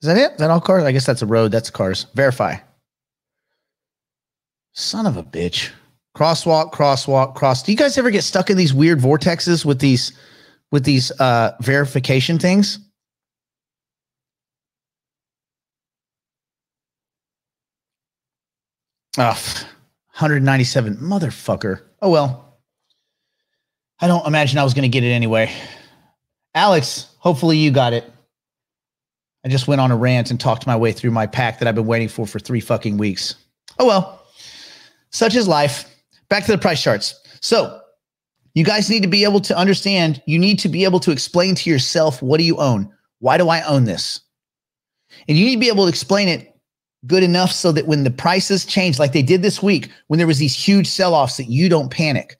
Is that it? Is that all cars? I guess that's a road. That's cars. Verify. Son of a bitch. Crosswalk. Do you guys ever get stuck in these weird vortexes with these verification things? Oh, 197. Motherfucker. Oh, well. I don't imagine I was going to get it anyway. Alex, hopefully you got it. I just went on a rant and talked my way through my pack that I've been waiting for 3 fucking weeks. Oh, well. Such is life. Back to the price charts. So you guys need to be able to understand. You need to be able to explain to yourself, what do you own? Why do I own this? And you need to be able to explain it good enough so that when the prices change, like they did this week, when there was these huge sell-offs, that you don't panic,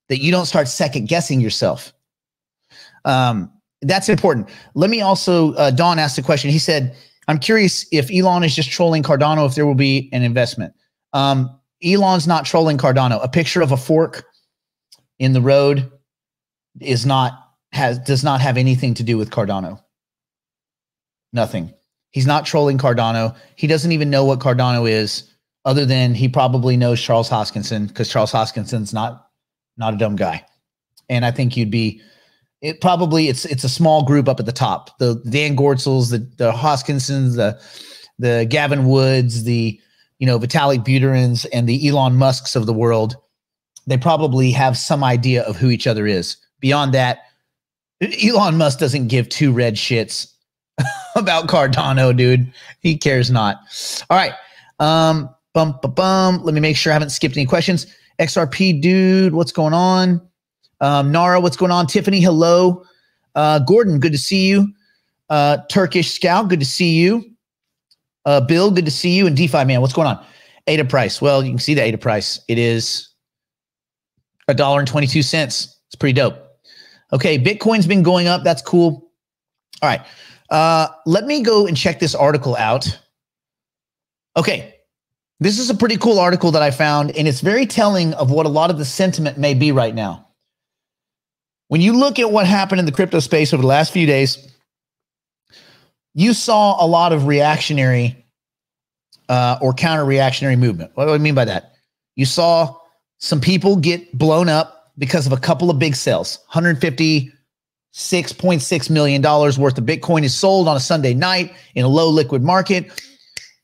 that you don't start second guessing yourself. That's important. Let me also, Don asked a question. He said, I'm curious if Elon is just trolling Cardano, if there will be an investment. Elon's not trolling Cardano. A picture of a fork in the road does not have anything to do with Cardano. Nothing. He's not trolling Cardano. He doesn't even know what Cardano is, other than he probably knows Charles Hoskinson, because Charles Hoskinson's not a dumb guy. And I think it's a small group up at the top. The Dan Gortzels, the Hoskinsons, the Gavin Woods, the, Vitalik Buterins and the Elon Musks of the world, they probably have some idea of who each other is. Beyond that, Elon Musk doesn't give two red shits about Cardano, dude. He cares not. All right. Let me make sure I haven't skipped any questions. XRP, dude, what's going on? Nara, what's going on? Tiffany, hello. Gordon, good to see you. Turkish Scout, good to see you. Bill, good to see you. And DeFi Man, what's going on? ADA price. Well, you can see the ADA price. It is $1.22. It's pretty dope. Okay, Bitcoin's been going up. That's cool. All right. Let me go and check this article out. Okay. This is a pretty cool article that I found, and it's very telling of what a lot of the sentiment may be right now. When you look at what happened in the crypto space over the last few days, you saw a lot of reactionary or counter-reactionary movement. What do I mean by that? You saw some people get blown up because of a couple of big sales. $156.6 million worth of Bitcoin is sold on a Sunday night in a low liquid market.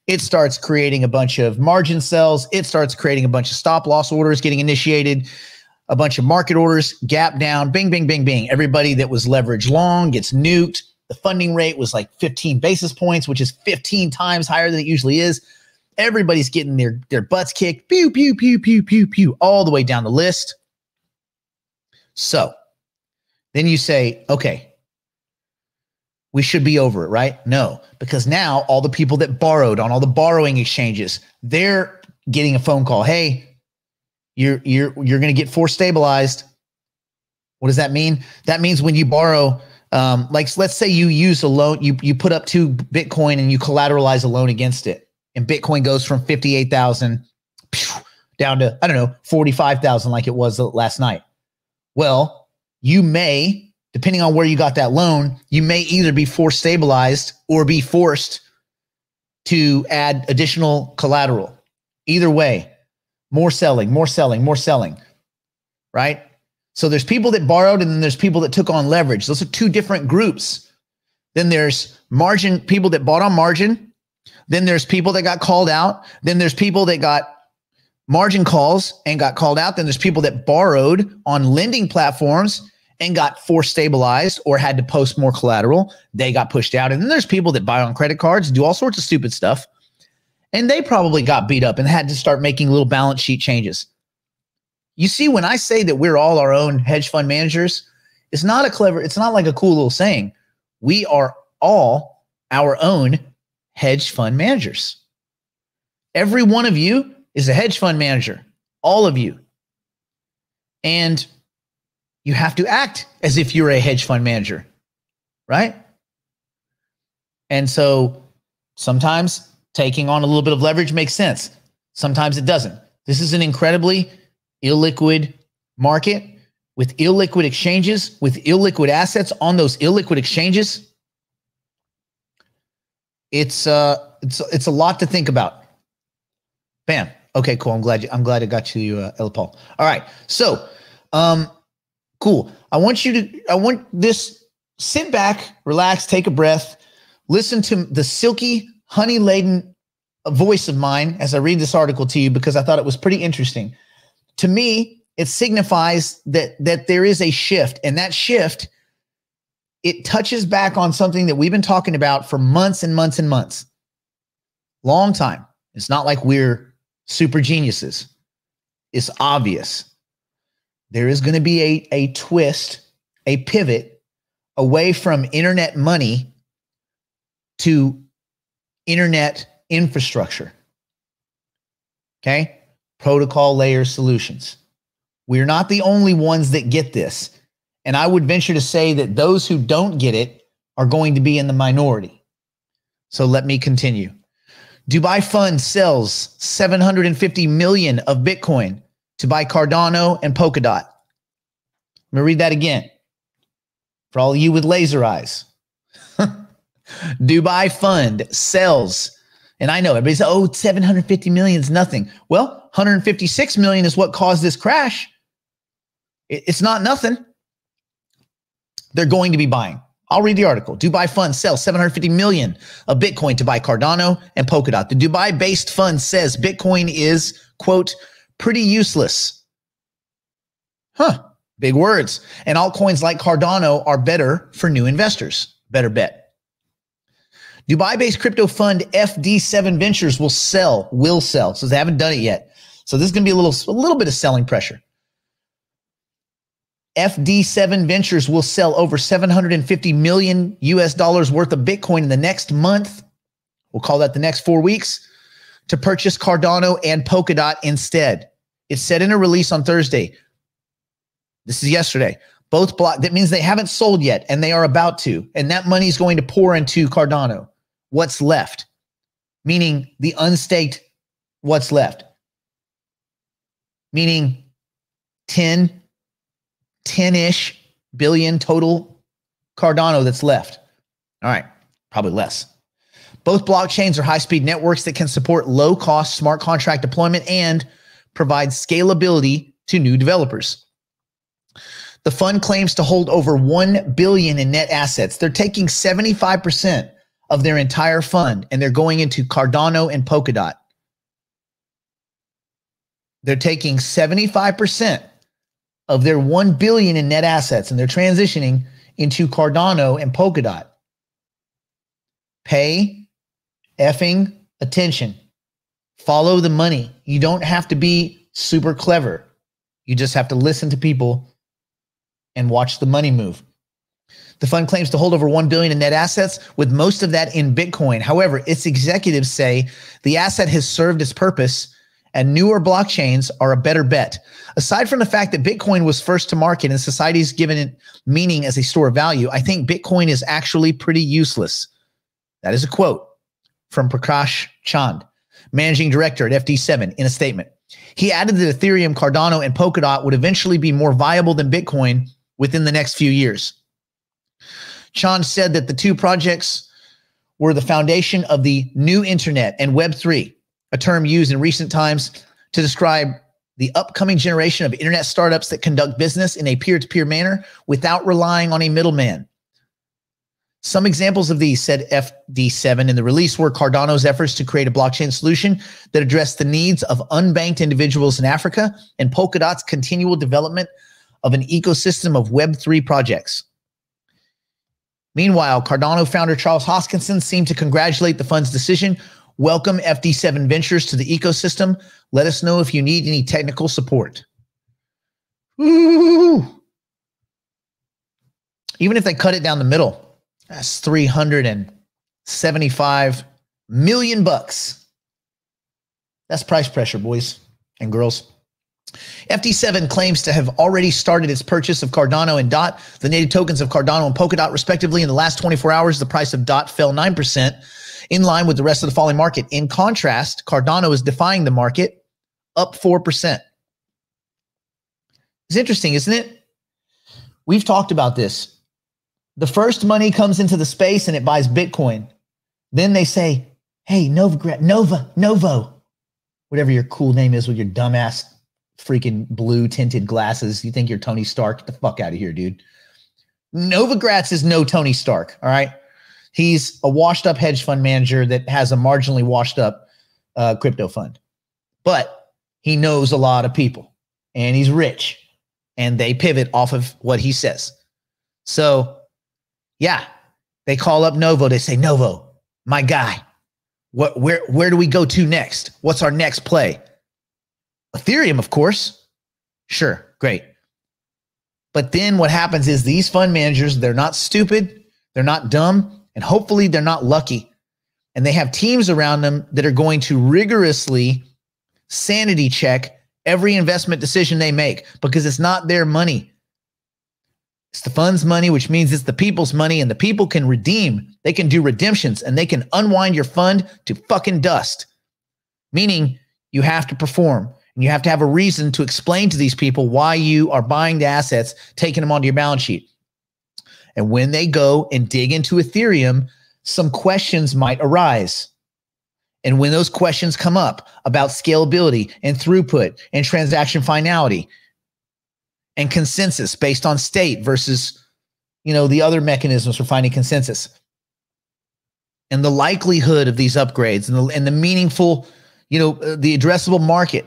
It starts creating a bunch of margin sells. It starts creating a bunch of stop loss orders getting initiated, a bunch of market orders, gap down, bing, bing, bing, bing. Everybody that was leveraged long gets nuked. The funding rate was like 15 basis points, which is 15 times higher than it usually is. Everybody's getting their butts kicked, pew, pew, pew, pew, pew, pew, all the way down the list. So then you say, okay, we should be over it, right? No, because now all the people that borrowed on all the borrowing exchanges, they're getting a phone call. Hey, you're going to get force stabilized. What does that mean? That means when you borrow, like let's say you use a loan, you put up 2 Bitcoin and you collateralize a loan against it, and Bitcoin goes from 58,000 down to, I don't know, 45,000 like it was last night. Well, you may, depending on where you got that loan, you may either be force stabilized or be forced to add additional collateral. Either way, more selling, more selling, more selling, right? So there's people that borrowed and then there's people that took on leverage. Those are 2 different groups. Then there's margin, people that bought on margin. Then there's people that got called out. Then there's people that got margin calls and got called out. Then there's people that borrowed on lending platforms and got force stabilized or had to post more collateral. They got pushed out. And then there's people that buy on credit cards, do all sorts of stupid stuff. And they probably got beat up and had to start making little balance sheet changes. You see, when I say that we're all our own hedge fund managers, it's not like a cool little saying. We are all our own hedge fund managers. Every one of you is a hedge fund manager, all of you. And you have to act as if you're a hedge fund manager, right? And so sometimes taking on a little bit of leverage makes sense. Sometimes it doesn't. This is an incredibly illiquid market with illiquid exchanges, with illiquid assets on those illiquid exchanges. It's a lot to think about. Bam. Okay, cool. I'm glad I got you, El Paul. All right. So, cool. I want this, sit back, relax, take a breath, listen to the silky, honey-laden voice of mine as I read this article to you, because I thought it was pretty interesting. To me, it signifies that there is a shift, and that shift, it touches back on something that we've been talking about for months and months and months. Long time. It's not like we're super geniuses. It's obvious. There is going to be a twist, a pivot away from internet money to internet infrastructure. Okay? Protocol layer solutions. We're not the only ones that get this. And I would venture to say that those who don't get it are going to be in the minority. So let me continue. Dubai Fund sells 750 million of Bitcoin to buy Cardano and Polkadot. Let me read that again for all of you with laser eyes. Dubai Fund sells, and I know everybody says, oh, 750 million is nothing. Well, 156 million is what caused this crash. It's not nothing. They're going to be buying. I'll read the article. Dubai fund sells 750 million of Bitcoin to buy Cardano and Polkadot. The Dubai-based fund says Bitcoin is, quote, pretty useless. Huh, big words. And altcoins like Cardano are better for new investors. Better bet. Dubai-based crypto fund FD7 Ventures will sell. So they haven't done it yet. So this is going to be a little bit of selling pressure. FD7 Ventures will sell over 750 million US dollars worth of Bitcoin in the next month. We'll call that the next 4 weeks to purchase Cardano and Polkadot instead. It said in a release on Thursday. This is yesterday. Both block. That means they haven't sold yet and they are about to. And that money is going to pour into Cardano. What's left? Meaning the unstaked what's left. Meaning 10-ish billion total Cardano that's left. All right, probably less. Both blockchains are high-speed networks that can support low-cost smart contract deployment and provide scalability to new developers. The fund claims to hold over $1 billion in net assets. They're taking 75% of their entire fund, and they're going into Cardano and Polkadot. They're taking 75% of their $1 billion in net assets, and they're transitioning into Cardano and Polkadot. Pay effing attention. Follow the money. You don't have to be super clever. You just have to listen to people and watch the money move. The fund claims to hold over $1 billion in net assets, with most of that in Bitcoin. However, its executives say the asset has served its purpose and newer blockchains are a better bet. Aside from the fact that Bitcoin was first to market and society's given it meaning as a store of value, I think Bitcoin is actually pretty useless. That is a quote from Prakash Chand, managing director at FD7, in a statement. He added that Ethereum, Cardano, and Polkadot would eventually be more viable than Bitcoin within the next few years. Chand said that the two projects were the foundation of the new internet and Web3, a term used in recent times to describe the upcoming generation of internet startups that conduct business in a peer-to-peer manner without relying on a middleman. Some examples of these, said FD7 in the release, were Cardano's efforts to create a blockchain solution that addressed the needs of unbanked individuals in Africa, and Polkadot's continual development of an ecosystem of Web3 projects. Meanwhile, Cardano founder Charles Hoskinson seemed to congratulate the fund's decision. Welcome FD7 Ventures to the ecosystem. Let us know if you need any technical support. Ooh. Even if they cut it down the middle, that's $375 million bucks. That's price pressure, boys and girls. FD7 claims to have already started its purchase of Cardano and DOT, the native tokens of Cardano and Polkadot, respectively. In the last 24 hours, the price of DOT fell 9%, in line with the rest of the falling market. In contrast, Cardano is defying the market, up 4%. It's interesting, isn't it? We've talked about this. The first money comes into the space and it buys Bitcoin. Then they say, hey, Novo, whatever your cool name is with your dumbass freaking blue tinted glasses. You think you're Tony Stark? Get the fuck out of here, dude. Novogratz is no Tony Stark, all right? He's a washed up hedge fund manager that has a marginally washed up crypto fund. But he knows a lot of people and he's rich and they pivot off of what he says. So yeah, they call up Novo. They say, Novo, my guy, where do we go to next? What's our next play? Ethereum, of course. Sure, great. But then what happens is these fund managers, they're not stupid, they're not dumb, and hopefully they're not lucky. And they have teams around them that are going to rigorously sanity check every investment decision they make, because it's not their money. It's the fund's money, which means it's the people's money, and the people can redeem. They can do redemptions and they can unwind your fund to fucking dust. Meaning you have to perform. And you have to have a reason to explain to these people why you are buying the assets, taking them onto your balance sheet. And when they go and dig into Ethereum, some questions might arise. And when those questions come up about scalability and throughput and transaction finality and consensus based on state versus the other mechanisms for finding consensus. And the likelihood of these upgrades and the meaningful, the addressable market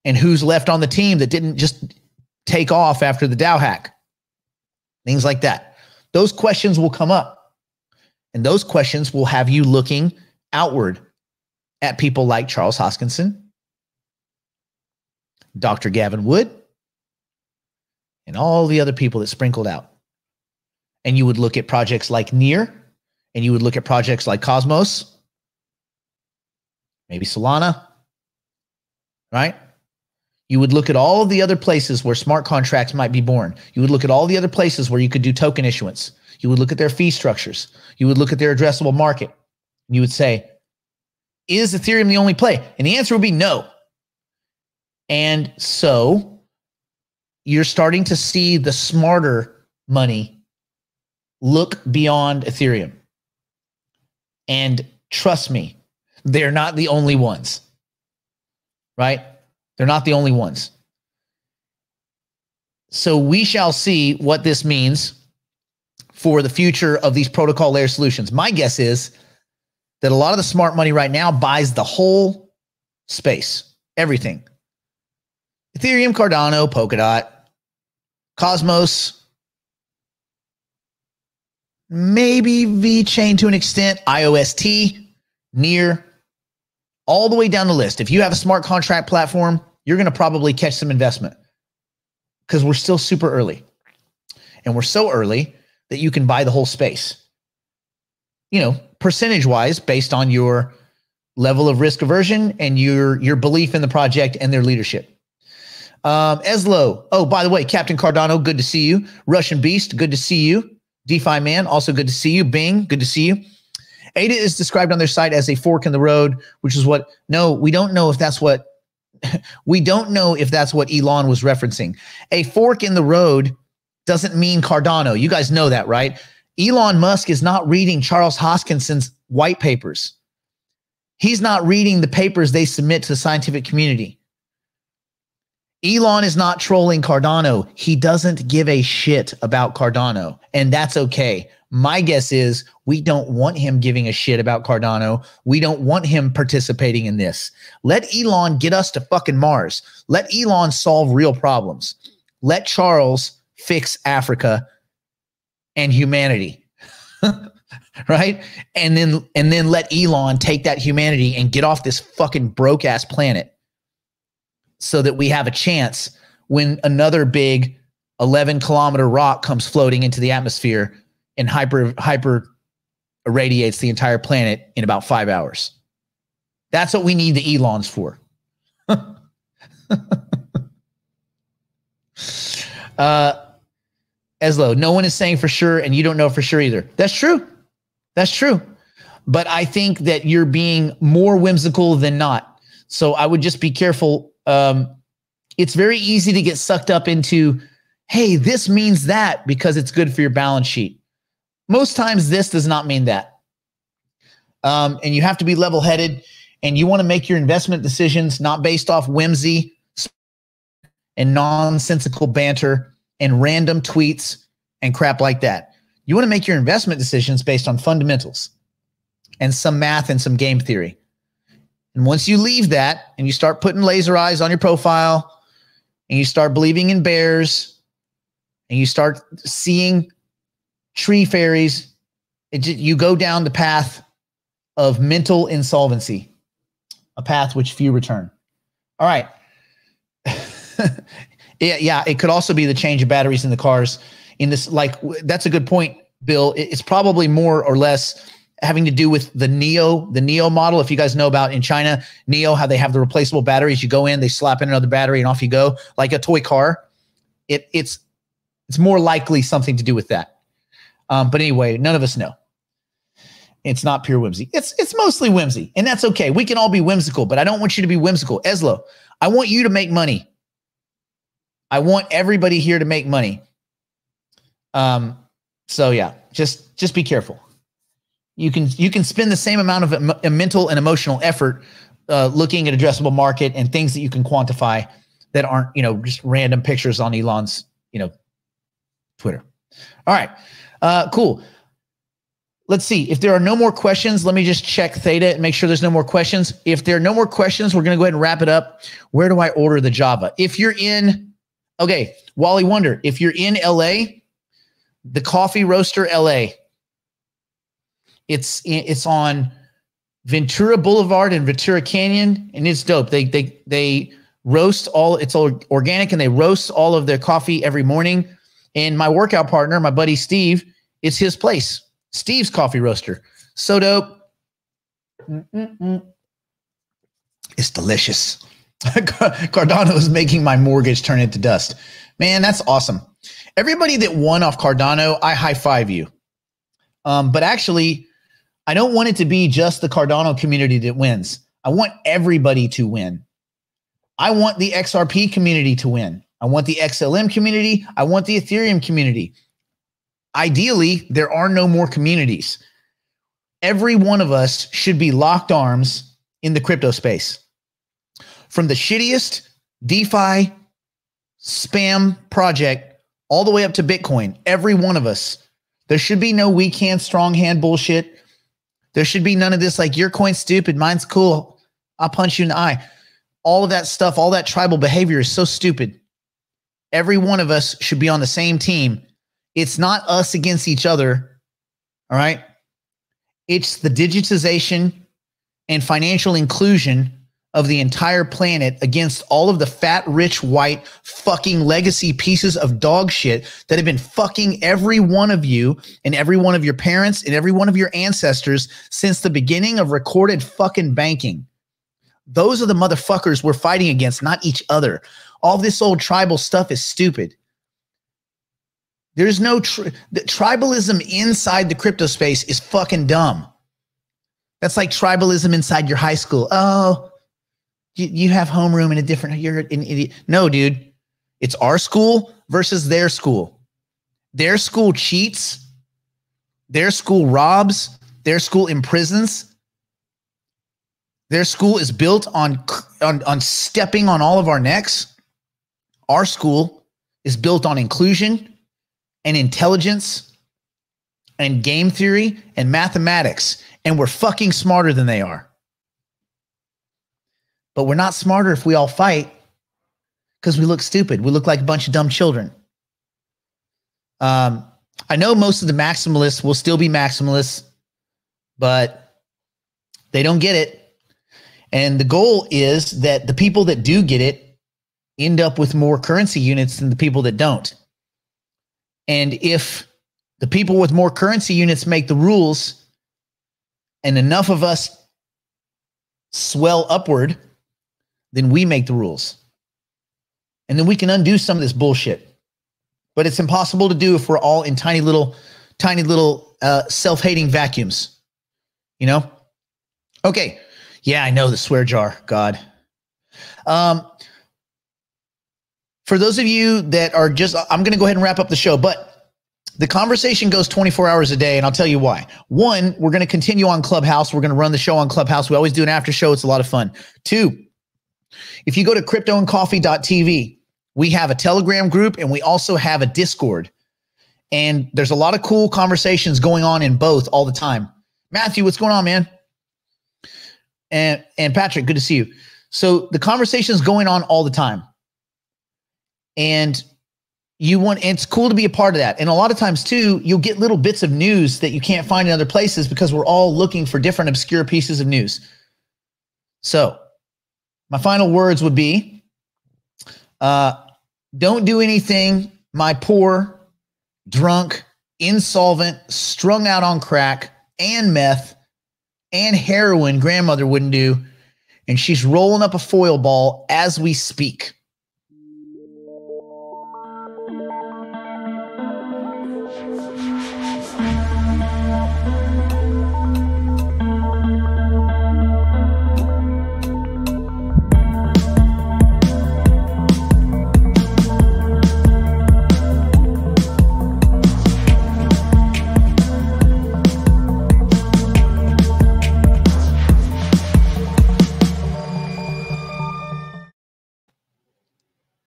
and who's left on the team that didn't just take off after the DAO hack. Things like that. Those questions will come up. And those questions will have you looking outward at people like Charles Hoskinson, Dr. Gavin Wood, and all the other people that sprinkled out. And you would look at projects like Near, and you would look at projects like Cosmos, maybe Solana, right? You would look at all of the other places where smart contracts might be born. You would look at all the other places where you could do token issuance. You would look at their fee structures. You would look at their addressable market. And you would say, is Ethereum the only play? And the answer would be no. And so you're starting to see the smarter money look beyond Ethereum. And trust me, they're not the only ones, right? They're not the only ones. So we shall see what this means for the future of these protocol layer solutions. My guess is that a lot of the smart money right now buys the whole space, everything. Ethereum, Cardano, Polkadot, Cosmos, maybe VeChain to an extent, IOST, Near, all the way down the list. If you have a smart contract platform, you're going to probably catch some investment because we're still super early. And we're so early that you can buy the whole space. Percentage-wise, based on your level of risk aversion and your belief in the project and their leadership. Eslo, oh, by the way, Captain Cardano, good to see you. Russian Beast, good to see you. DeFi Man, also good to see you. Bing, good to see you. ADA is described on their site as a fork in the road, which is what, no, we don't know if that's what, we don't know if that's what Elon was referencing. A fork in the road doesn't mean Cardano. You guys know that, right? Elon Musk is not reading Charles Hoskinson's white papers. He's not reading the papers they submit to the scientific community. Elon is not trolling Cardano. He doesn't give a shit about Cardano, and that's okay. My guess is we don't want him giving a shit about Cardano. We don't want him participating in this. Let Elon get us to fucking Mars. Let Elon solve real problems. Let Charles fix Africa and humanity, right? And then let Elon take that humanity and get off this fucking broke ass planet, so that we have a chance when another big 11-kilometer rock comes floating into the atmosphere and hyper irradiates the entire planet in about 5 hours. That's what we need the Elons for. Eslo, no one is saying for sure, and you don't know for sure either. That's true. That's true. But I think that you're being more whimsical than not. So I would just be careful. It's very easy to get sucked up into, hey, this means that because it's good for your balance sheet. Most times this does not mean that. And you have to be level-headed, and you want to make your investment decisions not based off whimsy and nonsensical banter and random tweets and crap like that. You want to make your investment decisions based on fundamentals and some math and some game theory. And once you leave that and you start putting laser eyes on your profile and you start believing in bears and you start seeing tree fairies, you go down the path of mental insolvency, a path which few return. All right. Yeah, it could also be the change of batteries in the cars. That's a good point, Bill. It's probably more or less having to do with the Neo model. If you guys know about in China, Neo, how they have the replaceable batteries. You go in, they slap in another battery, and off you go, like a toy car. It's more likely something to do with that. But anyway, none of us know. It's not pure whimsy. It's mostly whimsy, and that's okay. We can all be whimsical, but I don't want you to be whimsical. Eslo, I want you to make money. I want everybody here to make money. So yeah, just be careful. You can spend the same amount of mental and emotional effort looking at addressable market and things that you can quantify that aren't, just random pictures on Elon's, Twitter. All right. Cool. Let's see. If there are no more questions, let me just check Theta and make sure there's no more questions. If there are no more questions, we're going to go ahead and wrap it up. Where do I order the Java? If you're in, okay, Wally Wonder, if you're in LA, the Coffee Roaster LA, it's on Ventura Boulevard and Ventura Canyon, and it's dope. They roast all, it's all organic, and they roast all of their coffee every morning. And my workout partner, my buddy Steve, it's his place. Steve's Coffee Roaster. So dope. It's delicious. Cardano is making my mortgage turn into dust. Man, that's awesome. Everybody that won off Cardano, I high five you. But actually, I don't want it to be just the Cardano community that wins. I want everybody to win. I want the XRP community to win. I want the XLM community. I want the Ethereum community. Ideally, there are no more communities. Every one of us should be locked arms in the crypto space. From the shittiest DeFi spam project all the way up to Bitcoin, every one of us. There should be no weak hand, strong hand bullshit. There should be none of this like, your coin's stupid, mine's cool, I'll punch you in the eye. All of that stuff, all that tribal behavior is so stupid. Every one of us should be on the same team. It's not us against each other, all right? It's the digitization and financial inclusion of the entire planet against all of the fat, rich, white, fucking legacy pieces of dog shit that have been fucking every one of you and every one of your parents and every one of your ancestors since the beginning of recorded fucking banking. Those are the motherfuckers we're fighting against, not each other. All this old tribal stuff is stupid. There's no tribalism inside the crypto space is fucking dumb. That's like tribalism inside your high school. Oh, you have homeroom in a different, you're an idiot. No, dude, it's our school versus their school. Their school cheats. Their school robs. Their school imprisons. Their school is built on stepping on all of our necks. Our school is built on inclusion and intelligence and game theory and mathematics. And we're fucking smarter than they are. But we're not smarter if we all fight because we look stupid. We look like a bunch of dumb children. I know most of the maximalists will still be maximalists, but they don't get it. And the goal is that the people that do get it end up with more currency units than the people that don't. And if the people with more currency units make the rules and enough of us swell upward, then we make the rules. And then we can undo some of this bullshit. But it's impossible to do if we're all in tiny little self-hating vacuums. You know? Okay. Yeah, I know, the swear jar. God. For those of you that are just, I'm going to go ahead and wrap up the show, but the conversation goes 24 hours a day, and I'll tell you why. One, we're going to continue on Clubhouse. We're going to run the show on Clubhouse. We always do an after show. It's a lot of fun. Two, if you go to cryptoandcoffee.tv, we have a Telegram group, and we also have a Discord. And there's a lot of cool conversations going on in both all the time. Matthew, what's going on, man? And Patrick, good to see you. So the conversation is going on all the time. And it's cool to be a part of that. And a lot of times too, you'll get little bits of news that you can't find in other places because we're all looking for different obscure pieces of news. So my final words would be, don't do anything my poor, drunk, insolvent, strung out on crack and meth and heroin grandmother wouldn't do. And she's rolling up a foil ball as we speak.